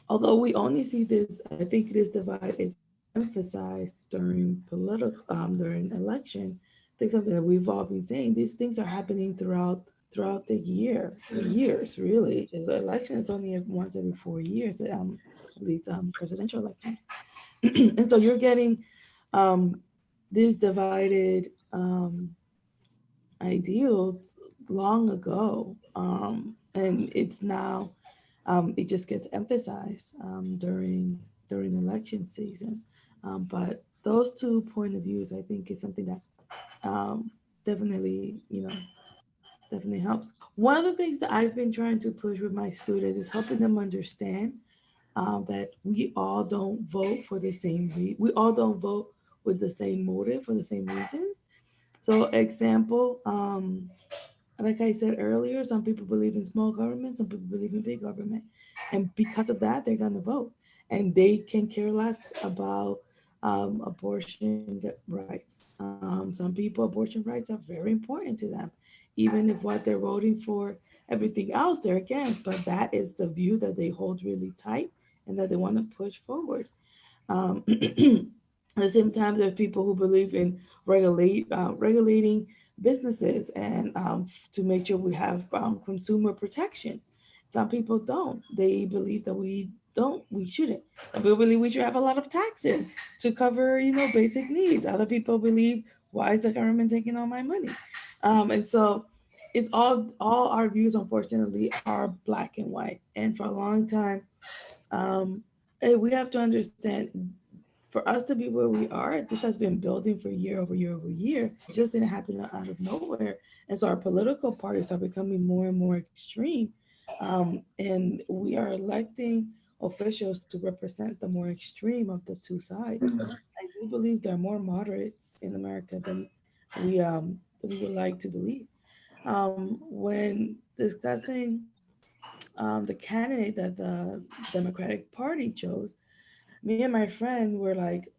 although we only see this, I think this divide is emphasized during during election. I think something that we've all been saying. These things are happening throughout the years really. Is election is only once every 4 years. These presidential elections, and so you're getting these divided ideals long ago, and it's now it just gets emphasized during election season. But those two point of views, I think, is something that definitely definitely helps. One of the things that I've been trying to push with my students is helping them understand that we all don't vote for the same we all don't vote with the same motive for the same reason. So example, like I said earlier, some people believe in small government, some people believe in big government. And because of that, they're going to vote. And they can care less about abortion rights. Some people, abortion rights are very important to them, even if what they're voting for, everything else they're against. But that is the view that they hold really tight and that they want to push forward. At the same time, there's people who believe in regulating businesses and to make sure we have consumer protection. Some people don't. They believe that we shouldn't. Some people believe we should have a lot of taxes to cover, basic needs. Other people believe, why is the government taking all my money? And so it's all our views, unfortunately, are black and white. And for a long time, we have to understand, for us to be where we are, this has been building for year over year over year. It just didn't happen out of nowhere. And so our political parties are becoming more and more extreme. And we are electing officials to represent the more extreme of the two sides. I do believe there are more moderates in America than we would like to believe. When discussing the candidate that the Democratic Party chose, me and my friend were like,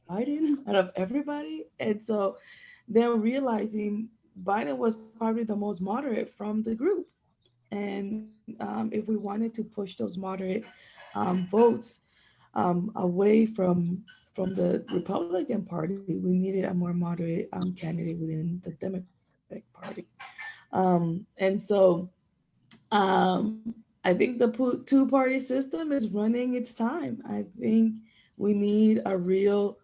Biden out of everybody? And so then realizing Biden was probably the most moderate from the group. And if we wanted to push those moderate votes away from the Republican Party, we needed a more moderate candidate within the Democratic Party. And so I think the two-party system is running its time. I think we need a real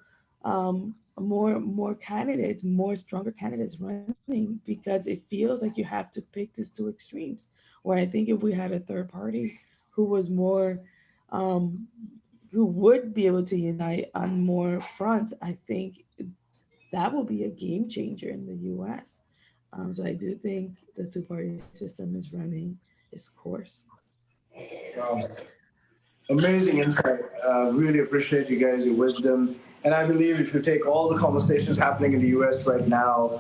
more candidates, more stronger candidates running, because it feels like you have to pick these two extremes. Where I think if we had a third party who was more, um, who would be able to unite on more fronts, I think that will be a game changer in the U.S. So I do think the two-party system is running its course. Um, Amazing insight. Really appreciate you guys, your wisdom. And I believe if you take all the conversations happening in the US right now,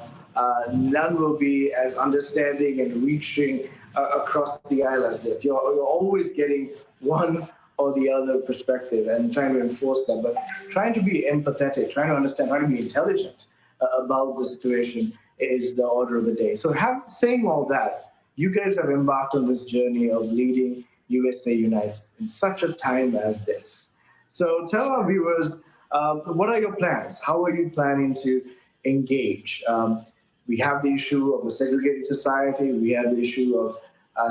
none will be as understanding and reaching across the aisle as this. You're always getting one or the other perspective and trying to enforce that, but trying to be empathetic, trying to understand, trying to be intelligent about the situation is the order of the day. So, saying all that, you guys have embarked on this journey of leading USA Unites in such a time as this. So tell our viewers, what are your plans? How are you planning to engage? We have the issue of a segregated society. We have the issue of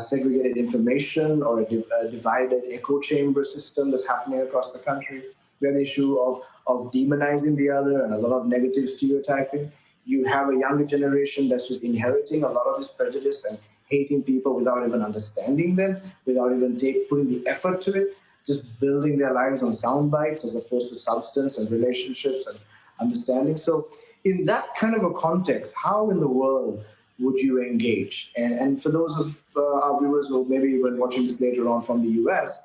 segregated information or a divided echo chamber system that's happening across the country. We have the issue of demonizing the other and a lot of negative stereotyping. You have a younger generation that's just inheriting a lot of this prejudice and hating people without even understanding them, without even putting the effort to it, just building their lives on sound bites as opposed to substance and relationships and understanding. So, in that kind of a context, how in the world would you engage? And for those of our viewers who maybe when watching this later on from the US,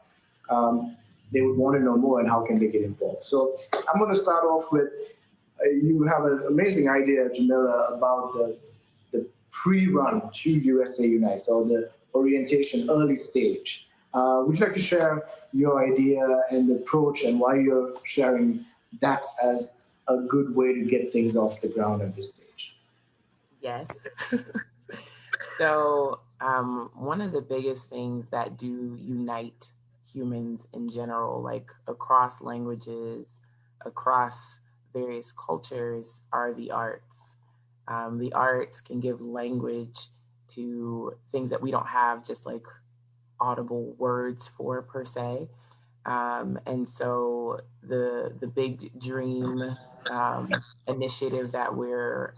they would want to know more and how can they get involved. So, I'm going to start off with you have an amazing idea, Jamila, about the pre-run to USA Unites or the orientation early stage. Would you like to share your idea and the approach and why you're sharing that as a good way to get things off the ground at this stage? Yes. So, one of the biggest things that do unite humans in general, like across languages, across various cultures, are the arts. The arts can give language to things that we don't have, just like audible words for per se. And so the big dream initiative that we're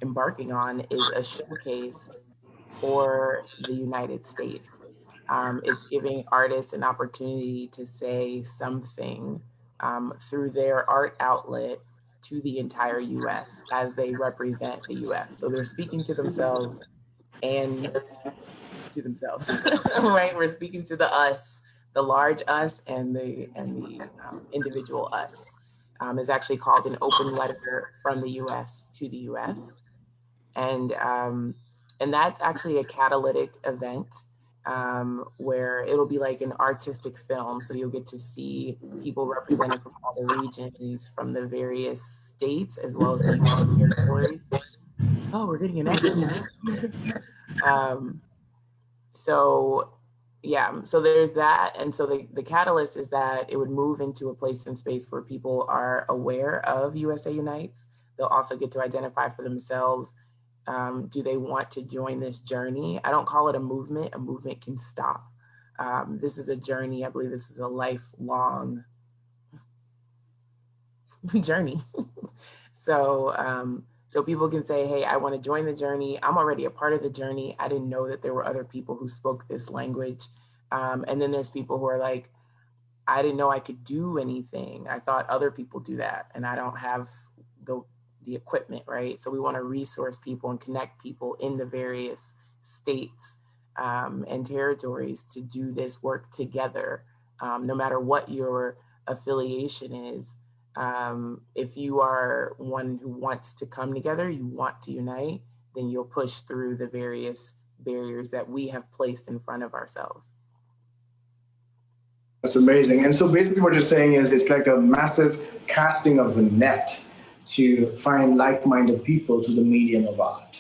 embarking on is a showcase for the United States. It's giving artists an opportunity to say something through their art outlet to the entire US as they represent the US. So they're speaking to themselves and to themselves, right? We're speaking to the us, the large us, and the individual us. Is actually called an open letter from the US to the US, and that's actually a catalytic event where it'll be like an artistic film. So you'll get to see people represented from all the regions, from the various states, as well as the Union territory. Oh, we're getting an echo now. So yeah, so there's that. And so the catalyst is that it would move into a place and space where people are aware of USA Unites. They'll also get to identify for themselves, do they want to join this journey? I don't call it a movement. A movement can stop. This is a journey. I believe this is a lifelong journey. So people can say, hey, I want to join the journey. I'm already a part of the journey. I didn't know that there were other people who spoke this language. And then there's people who are like, I didn't know I could do anything. I thought other people do that, and I don't have the equipment, right? So we want to resource people and connect people in the various states and territories to do this work together, no matter what your affiliation is. If you are one who wants to come together, you want to unite, then you'll push through the various barriers that we have placed in front of ourselves. That's amazing. And so basically what you're saying is it's like a massive casting of the net to find like-minded people to the medium of art,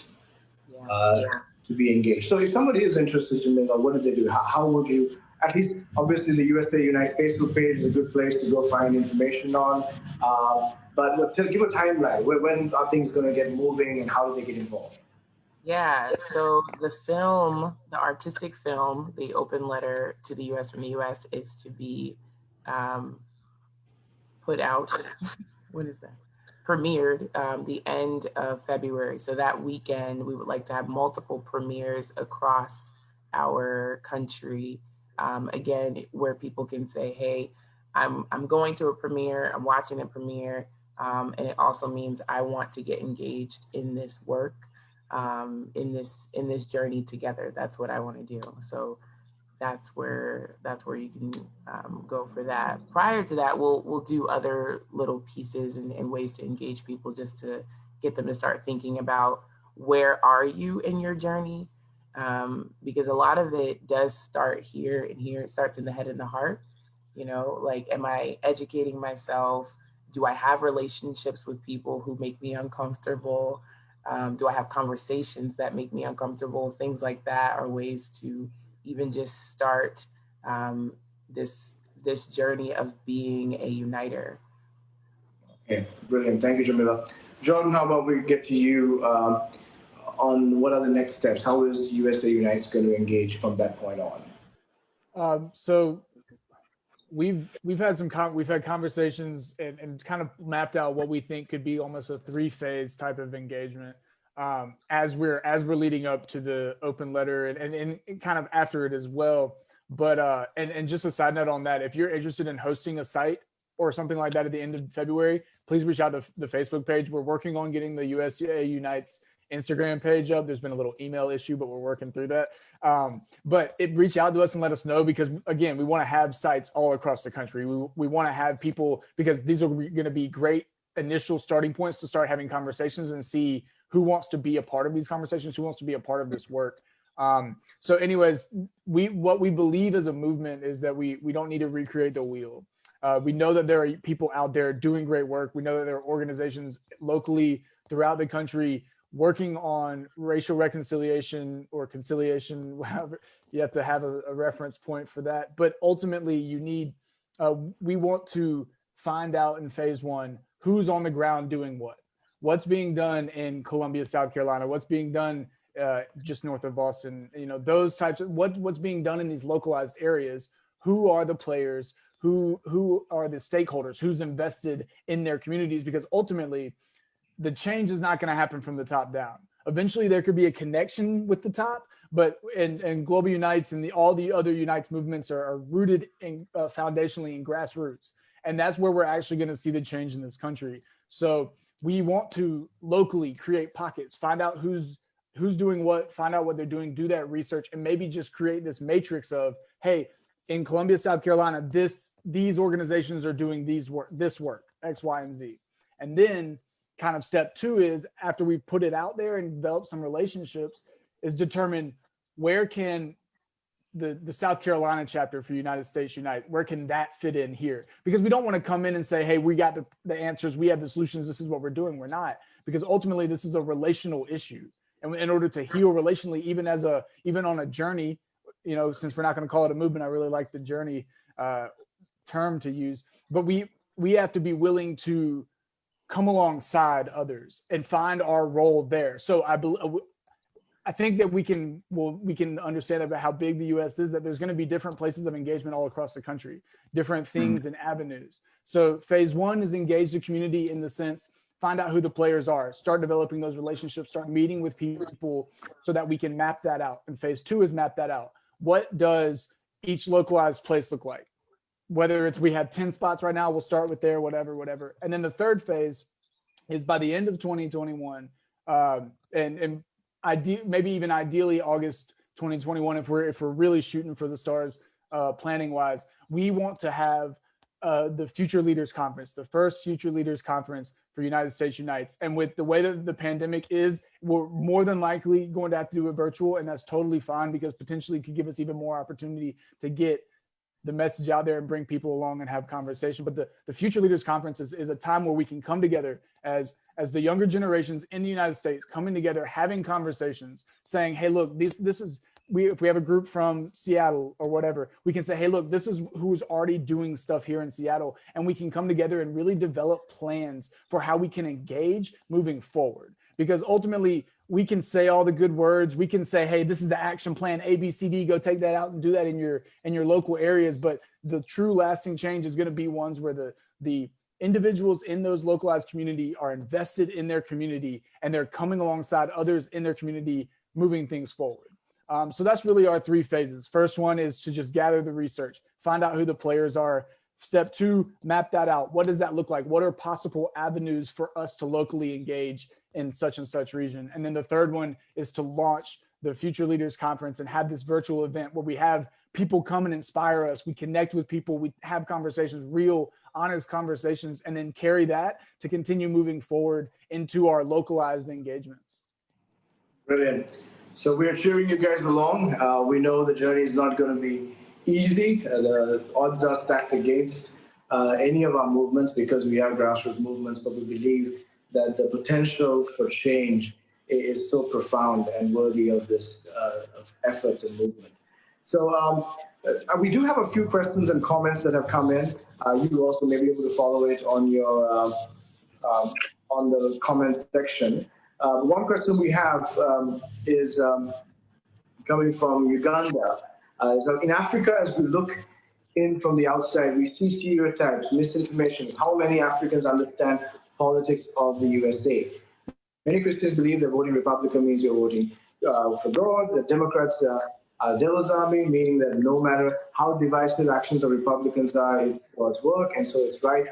to be engaged. So if somebody is interested, Jamila, what do they do? How would you, at least obviously the USA Unite Facebook page is a good place to go find information on, but give a timeline. When are things going to get moving and how do they get involved? Yeah, so the film, the artistic film, the open letter to the US from the US is to be put out. What is that? premiered the end of February. So that weekend, we would like to have multiple premieres across our country. Again, where people can say, hey, I'm going to a premiere, I'm watching a premiere, and it also means I want to get engaged in this work, in this journey together. That's what I want to do. So that's where you can go for that. Prior to that, we'll do other little pieces and ways to engage people, just to get them to start thinking about, where are you in your journey? Because a lot of it does start here and here. It starts in the head and the heart. You know, like, am I educating myself? Do I have relationships with people who make me uncomfortable? Do I have conversations that make me uncomfortable? Things like that are ways to even just start this journey of being a uniter. Okay, brilliant. Thank you, Jamila. Jordan, how about we get to you on what are the next steps? How is USA Unites going to engage from that point on? So we've had conversations and kind of mapped out what we think could be almost a 3-phase type of engagement. As we're leading up to the open letter and kind of after it as well. But and just a side note on that, if you're interested in hosting a site or something like that at the end of February, please reach out to the Facebook page. We're working on getting the USA Unites Instagram page up. There's been a little email issue, but we're working through that. But reach out to us and let us know, because again, we want to have sites all across the country. We want to have people, because these are going to be great initial starting points to start having conversations and see who wants to be a part of these conversations, who wants to be a part of this work. So anyways, what we believe as a movement is that we don't need to recreate the wheel. We know that there are people out there doing great work. We know that there are organizations locally throughout the country working on racial reconciliation or conciliation. However, you have to have a reference point for that. But ultimately, we want to find out in phase 1 who's on the ground doing what. What's being done in Columbia, South Carolina? What's being done just north of Boston? You know, those types of what's being done in these localized areas. Who are the players? Who are the stakeholders? Who's invested in their communities? Because ultimately, the change is not going to happen from the top down. Eventually, there could be a connection with the top, but and Global Unites and all the other Unites movements are rooted in foundationally in grassroots, and that's where we're actually going to see the change in this country. So we want to locally create pockets, find out who's doing what, find out what they're doing, do that research, and maybe just create this matrix of, hey, in Columbia, South Carolina, these organizations are doing this work, X, Y, and Z. And then kind of step 2 is, after we put it out there and develop some relationships, is determine where can the South Carolina chapter for United States Unite, where can that fit in here? Because we don't want to come in and say, hey, we got the answers, we have the solutions, this is what we're doing. We're not, because ultimately this is a relational issue. And in order to heal relationally, even on a journey, you know, since we're not going to call it a movement, I really like the journey term to use, but we have to be willing to come alongside others and find our role there. So I think that we can understand about how big the U.S. is, that there's going to be different places of engagement all across the country, different things and avenues. So phase 1 is engage the community in the sense, find out who the players are, start developing those relationships, start meeting with people so that we can map that out. And phase 2 is map that out. What does each localized place look like? Whether it's, we have 10 spots right now, we'll start with there, whatever. And then the third phase is by the end of 2021, and maybe even ideally August 2021, if we're really shooting for the stars, planning wise, we want to have the Future Leaders Conference, the first Future Leaders Conference for United States Unites. And with the way that the pandemic is, we're more than likely going to have to do it virtual, and that's totally fine, because potentially it could give us even more opportunity to get the message out there and bring people along and have conversation. But the Future Leaders Conference is a time where we can come together as the younger generations in the United States, coming together, having conversations, saying, hey, look, this is, if we have a group from Seattle or whatever, we can say, hey, look, this is who's already doing stuff here in Seattle. And we can come together and really develop plans for how we can engage moving forward. Because ultimately, we can say all the good words. We can say, hey, this is the action plan, A, B, C, D, go take that out and do that in your local areas. But the true lasting change is going to be ones where the individuals in those localized community are invested in their community and they're coming alongside others in their community, moving things forward. So that's really our 3 phases. First one is to just gather the research, find out who the players are. Step 2, map that out. What does that look like? What are possible avenues for us to locally engage in such and such region? And then the third one is to launch the Future Leaders Conference and have this virtual event where we have people come and inspire us. We connect with people. We have conversations, real, honest conversations, and then carry that to continue moving forward into our localized engagements. Brilliant. So we're cheering you guys along. We know the journey is not going to be easy. The odds are stacked against any of our movements because we are grassroots movements, but we believe that the potential for change is so profound and worthy of this of effort and movement. So we do have a few questions and comments that have come in. You also may be able to follow it on your on the comments section. One question we have is coming from Uganda. So in Africa, as we look in from the outside, we see stereotypes, misinformation. How many Africans understand politics of the USA? Many Christians believe that voting Republican means you're voting for God. The Democrats are devil's army, meaning that no matter how divisive actions of Republicans are, it God's work, and so it's right.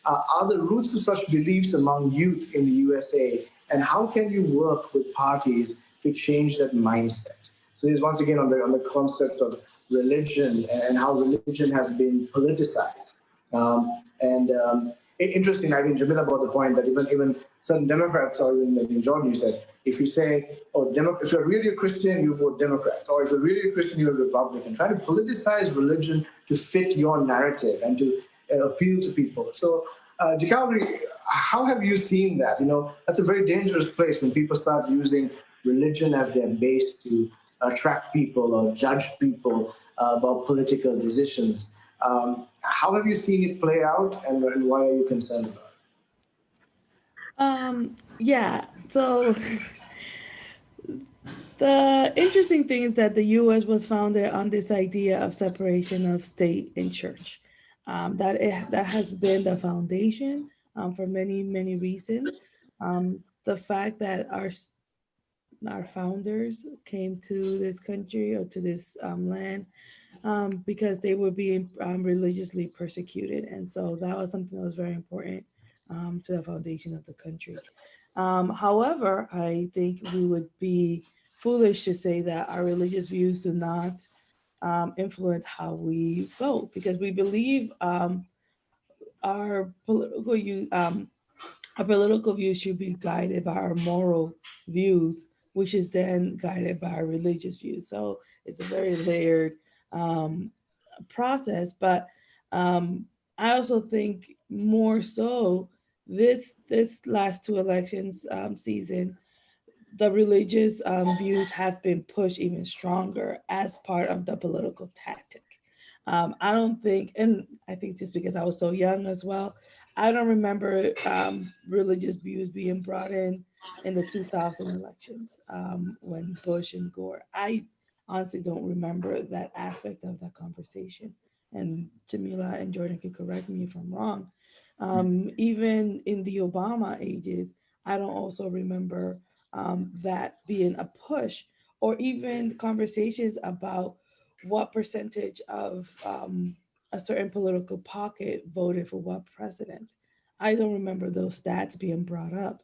Are the roots of such beliefs among youth in the USA, and how can you work with parties to change that mindset? So this is once again on the concept of religion and how religion has been politicized. Interesting, I think Jamila brought the point that even some Democrats, or even Jordan, you said, if you say, if you're really a Christian, you vote Democrats, or if you're really a Christian, you're a Republican. Try to politicize religion to fit your narrative and to appeal to people. So, Jikauri, how have you seen that? You know, that's a very dangerous place when people start using religion as their base to attract people or judge people about political decisions. How have you seen it play out, and why are you concerned about it? Yeah, so the interesting thing is that the U.S. was founded on this idea of separation of state and church. That has been the foundation for many, many reasons. The fact that our founders came to this country or to this land because they were being religiously persecuted. And so that was something that was very important to the foundation of the country. However, I think we would be foolish to say that our religious views do not influence how we vote, because we believe our political views should be guided by our moral views, which is then guided by our religious views. So it's a very layered process. But I also think more so this last 2 elections season, the religious views have been pushed even stronger as part of the political tactic. I don't think, and I think just because I was so young as well, I don't remember religious views being brought in the 2000 elections when Bush and Gore. I honestly don't remember that aspect of that conversation. And Jamila and Jordan can correct me if I'm wrong. Even in the Obama ages, I don't also remember that being a push, or even conversations about what percentage of a certain political pocket voted for what president. I don't remember those stats being brought up.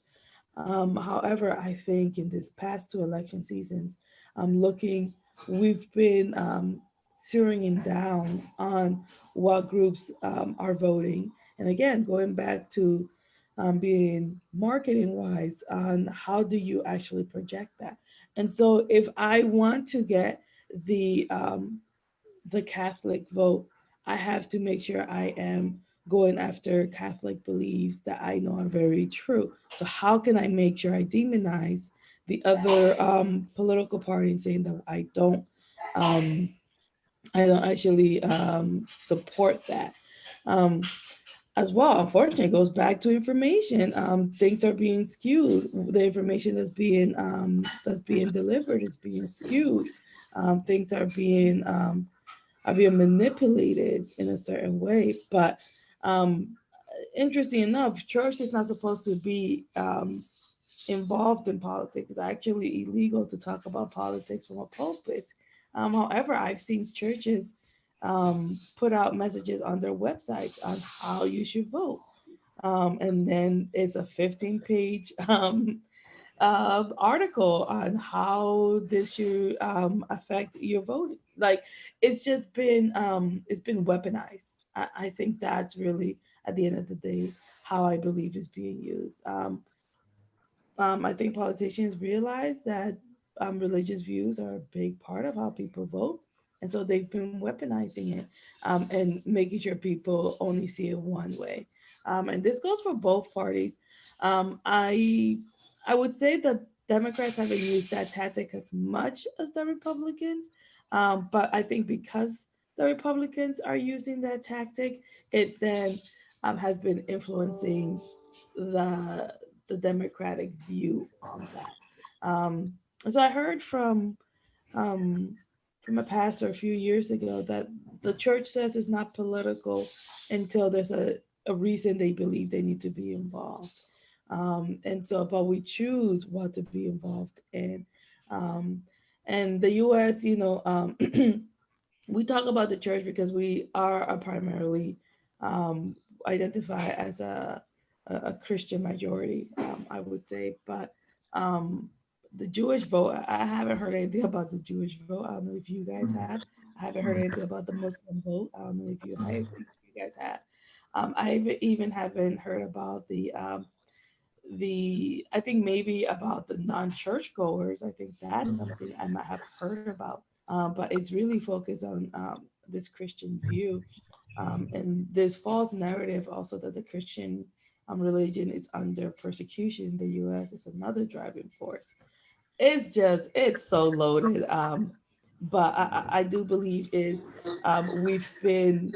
However, I think in this past 2 election seasons, we've been zeroing down on what groups are voting. And again, going back to being marketing wise on how do you actually project that. And so if I want to get the Catholic vote, I have to make sure I am going after Catholic beliefs that I know are very true. So how can I make sure I demonize the other political parties, saying that I don't actually support that? As well, unfortunately, it goes back to information. Things are being skewed. The information that's being delivered is being skewed. Things are being manipulated in a certain way. But interesting enough, church is not supposed to be involved in politics. It's actually illegal to talk about politics from a pulpit. However, I've seen churches put out messages on their websites on how you should vote. And then it's a 15-page article on how this should affect your voting. Like it's been weaponized. I think that's really at the end of the day how I believe is being used. I think politicians realize that religious views are a big part of how people vote. And so they've been weaponizing it and making sure people only see it one way. And this goes for both parties. I would say that Democrats haven't used that tactic as much as the Republicans. But I think because the Republicans are using that tactic, it then has been influencing the the Democratic view on that. So I heard um, from a pastor a few years ago that the church says it's not political until there's a reason they believe they need to be involved. And so, but we choose what to be involved in. Um, and the U.S., we talk about the church because we are a primarily identify as a Christian majority, I would say. But um, the Jewish vote, I haven't heard anything about the Jewish vote. I don't know if you guys have. I haven't heard anything about the Muslim vote. I don't know if you have, if you guys have. Even haven't heard about the I think maybe about the non-church goers. I think that's something I might have heard about, but it's really focused on this Christian view and this false narrative also that the Christian religion is under persecution in the U.S. is another driving force. It's so loaded, but I do believe is we've been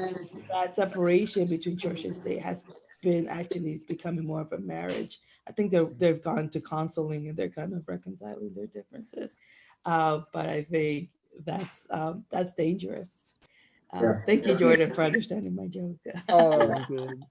that separation between church and state has been actually it's becoming more of a marriage. I think they've gone to counseling and they're kind of reconciling their differences, but I think that's dangerous. Yeah. Thank you, Jordan, for understanding my joke. Oh, that's good.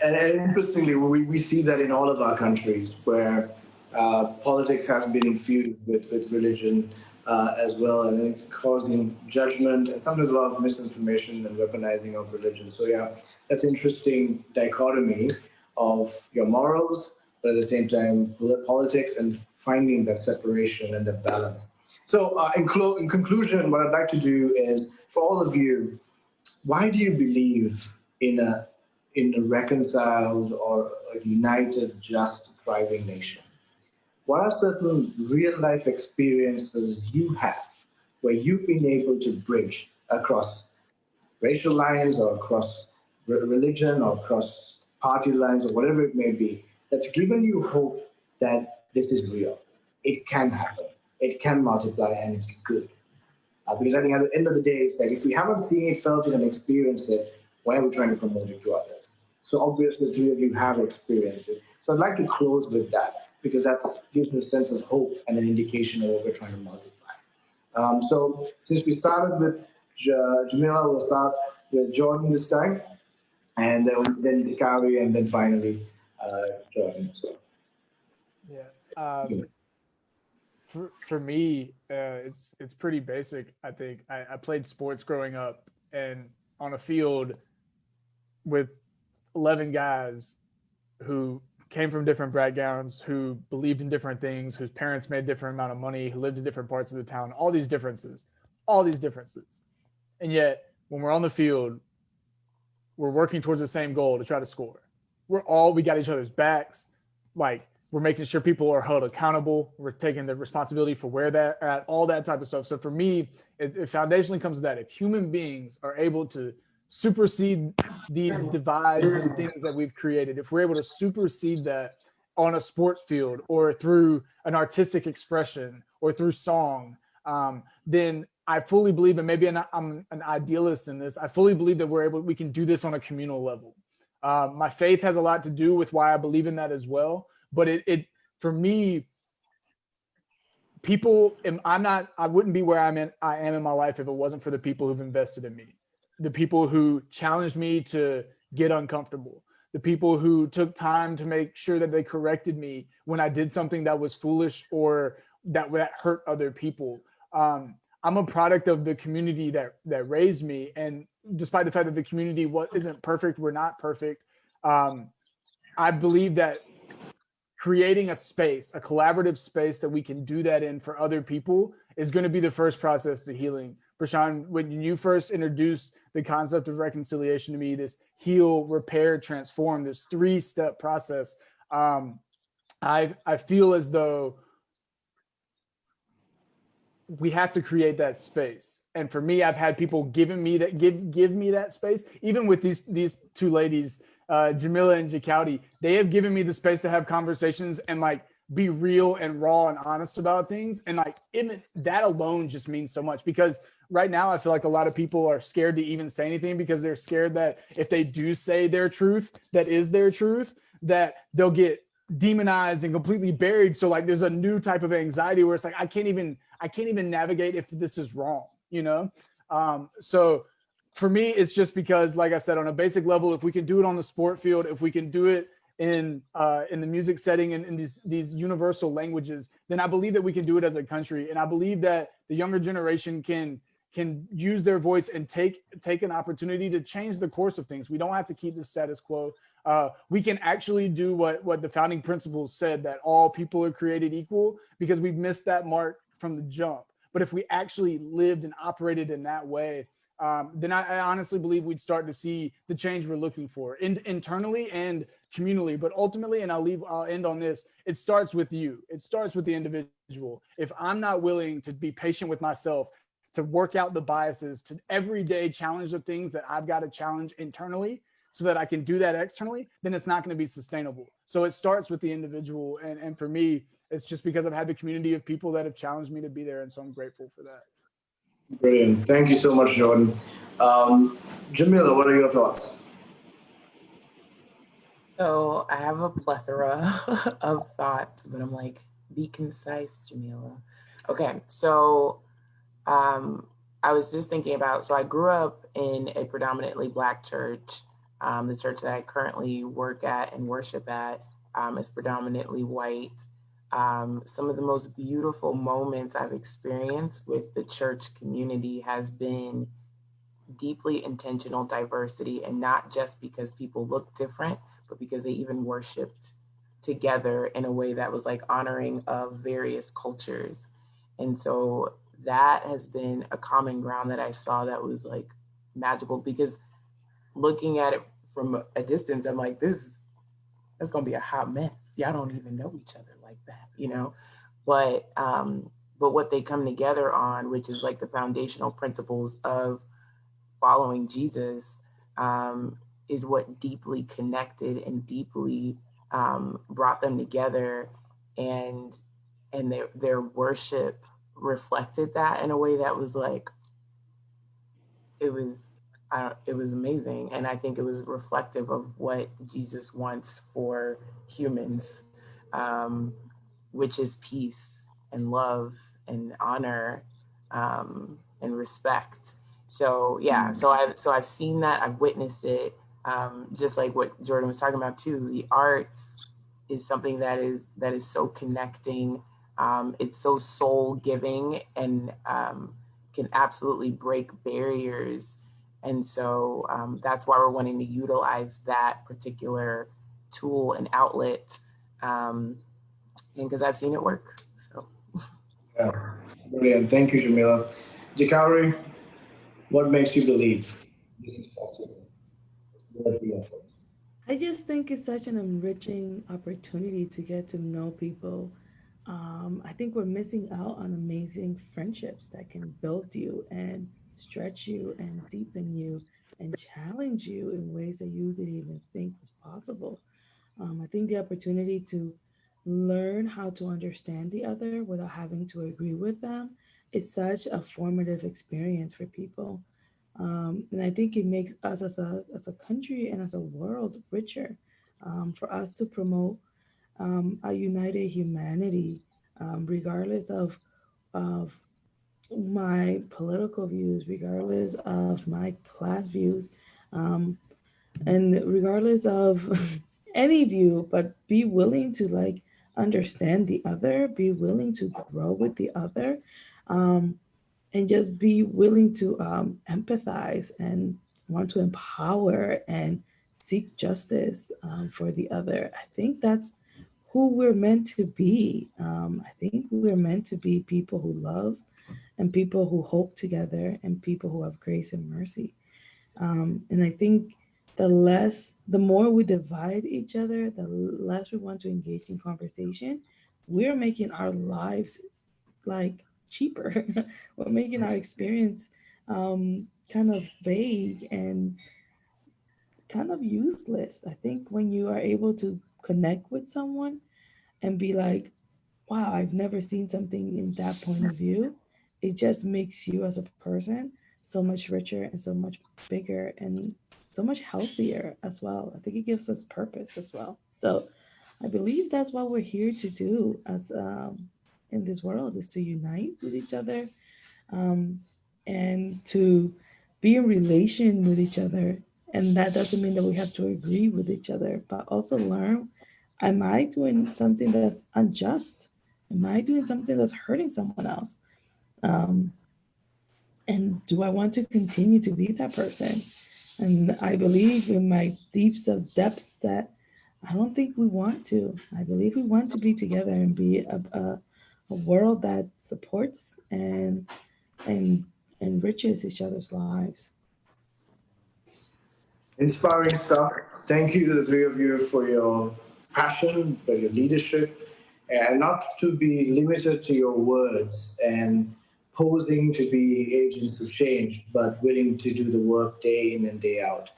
And interestingly, we see that in all of our countries where politics has been infused with religion as well, and it causing judgment and sometimes a lot of misinformation and weaponizing of religion. So yeah, that's interesting dichotomy of your morals, but at the same time politics and finding that separation and that balance. So in conclusion, what I'd like to do is for all of you, why do you believe in a reconciled or a united, just, thriving nation? What are certain real life experiences you have where you've been able to bridge across racial lines or across religion or across party lines or whatever it may be, that's given you hope that this is real? It can happen, it can multiply, and it's good. Because I think at the end of the day, it's like if we haven't seen it, felt it, and experienced it, why are we trying to promote it to others? So obviously, the three of you have experienced it. So I'd like to close with that because that gives me a sense of hope and an indication of what we're trying to multiply. So since we started with Jamila, we'll start with Jordan this time, and then Kari, and then finally Jordan. So. Yeah. For me, it's pretty basic. I think I played sports growing up, and on a field with 11 guys who came from different backgrounds, who believed in different things, whose parents made a different amount of money, who lived in different parts of the town, all these differences. And yet, when we're on the field, we're working towards the same goal to try to score. We got each other's backs. Like, we're making sure people are held accountable. We're taking the responsibility for where they're at, all that type of stuff. So for me, it foundationally comes to that. If human beings are able to supersede these divides and things that we've created, if we're able to supersede that on a sports field or through an artistic expression or through song, then I fully believe, and maybe I'm an idealist in this, I fully believe that we can do this on a communal level. My faith has a lot to do with why I believe in that as well. But it for me, I wouldn't be where I am in my life if it wasn't for the people who've invested in me, the people who challenged me to get uncomfortable, the people who took time to make sure that they corrected me when I did something that was foolish or that hurt other people. I'm a product of the community that raised me, and despite the fact that the community isn't perfect, we're not perfect. I believe that creating a space, a collaborative space that we can do that in for other people is going to be the first process to healing. Prashant, when you first introduced the concept of reconciliation to me, this heal, repair, transform, this 3-step process, I feel as though we have to create that space. And for me, I've had people giving me that give me that space. Even with these two ladies, Jamila and Jakauti, they have given me the space to have conversations and like be real and raw and honest about things. And like that alone just means so much, because right now I feel like a lot of people are scared to even say anything because they're scared that if they do say their truth, that is their truth, that they'll get demonized and completely buried. So like there's a new type of anxiety where it's like I can't even navigate if this is wrong, you know? So for me, it's just because, like I said, on a basic level, if we can do it on the sport field, if we can do it in the music setting and in these universal languages, then I believe that we can do it as a country. And I believe that the younger generation can use their voice and take an opportunity to change the course of things. We don't have to keep the status quo. We can actually do what the founding principles said, that all people are created equal, because we've missed that mark from the jump. But if we actually lived and operated in that way, then I honestly believe we'd start to see the change we're looking for internally and communally. But ultimately, and I'll end on this, it starts with you. It starts with the individual. If I'm not willing to be patient with myself, to work out the biases, to every day challenge the things that I've got to challenge internally so that I can do that externally, then it's not going to be sustainable. So it starts with the individual. And for me, it's just because I've had the community of people that have challenged me to be there. And so I'm grateful for that. Brilliant. Thank you so much, Jordan. Jamila, what are your thoughts? So I have a plethora of thoughts, but I'm like, be concise, Jamila. Okay, so I was just thinking about, so I grew up in a predominantly Black church. The church that I currently work at and worship at is predominantly white. Some of the most beautiful moments I've experienced with the church community has been deeply intentional diversity, and not just because people look different, but because they even worshiped together in a way that was like honoring of various cultures. And so that has been a common ground that I saw that was like magical, because looking at it from a distance, I'm like, that's gonna be a hot mess. Y'all don't even know each other like that, you know? But what they come together on, which is like the foundational principles of following Jesus, is what deeply connected and deeply brought them together, and their worship reflected that in a way that was like, it was amazing. And I think it was reflective of what Jesus wants for humans, which is peace and love and honor and respect. So yeah, so I've seen that, I've witnessed it. Just like what Jordan was talking about too, the arts is something that is so connecting. It's so soul giving, and can absolutely break barriers. And so that's why we're wanting to utilize that particular tool and outlet, and because I've seen it work. So Yeah, brilliant. Thank you, Jamila. Jakauti, what makes you believe this is possible? What are your efforts? I just think it's such an enriching opportunity to get to know people. I think we're missing out on amazing friendships that can build you and stretch you and deepen you and challenge you in ways that you didn't even think was possible. I think the opportunity to learn how to understand the other without having to agree with them is such a formative experience for people. And I think it makes us as a country and as a world richer, for us to promote a united humanity, regardless of my political views, regardless of my class views. Um, And regardless of any view, but be willing to like understand the other, be willing to grow with the other, um, and just be willing to empathize and want to empower and seek justice for the other. I think that's who we're meant to be. I think we're meant to be people who love and people who hope together and people who have grace and mercy. And I think the more we divide each other, the less we want to engage in conversation. We're making our lives like cheaper. We're making our experience kind of vague and kind of useless. I think when you are able to connect with someone and be like, wow, I've never seen something in that point of view, it just makes you as a person so much richer and so much bigger and so much healthier as well. I think it gives us purpose as well. So I believe that's what we're here to do as in this world, is to unite with each other, um, and to be in relation with each other. And that doesn't mean that we have to agree with each other, but also learn, am I doing something that's unjust? Am I doing something that's hurting someone else? Um, and do I want to continue to be that person? And I believe in my deeps of depths that I don't think we want to. I believe we want to be together and be a world that supports and enriches each other's lives. Inspiring stuff. Thank you to the three of you for your passion, for your leadership, and not to be limited to your words and posing to be agents of change, but willing to do the work day in and day out.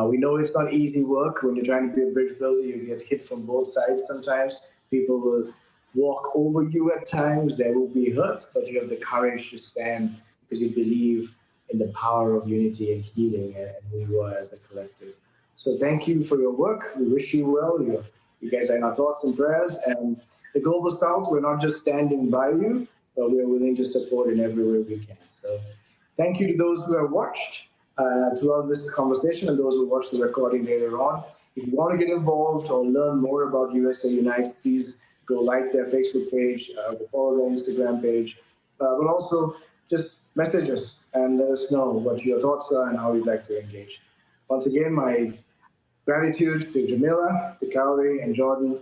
We know it's not easy work. When you're trying to be a bridge builder, you get hit from both sides sometimes. People will walk over you at times. There will be hurt, but you have the courage to stand because you believe in the power of unity and healing and who you are as a collective. So thank you for your work. We wish you well. You guys are in our thoughts and prayers. And the Global South, we're not just standing by you, but we're willing to support in every way we can. So thank you to those who have watched throughout this conversation and those who watch the recording later on. If you want to get involved or learn more about USA Unites, please go like their Facebook page, follow their Instagram page, but also just message us and let us know what your thoughts are and how you'd like to engage. Once again, my gratitude to Jamila, to Cowrie, and Jordan.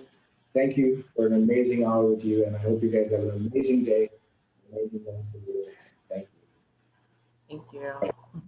Thank you for an amazing hour with you, and I hope you guys have an amazing day, amazing months and years ahead. Thank you. Thank you.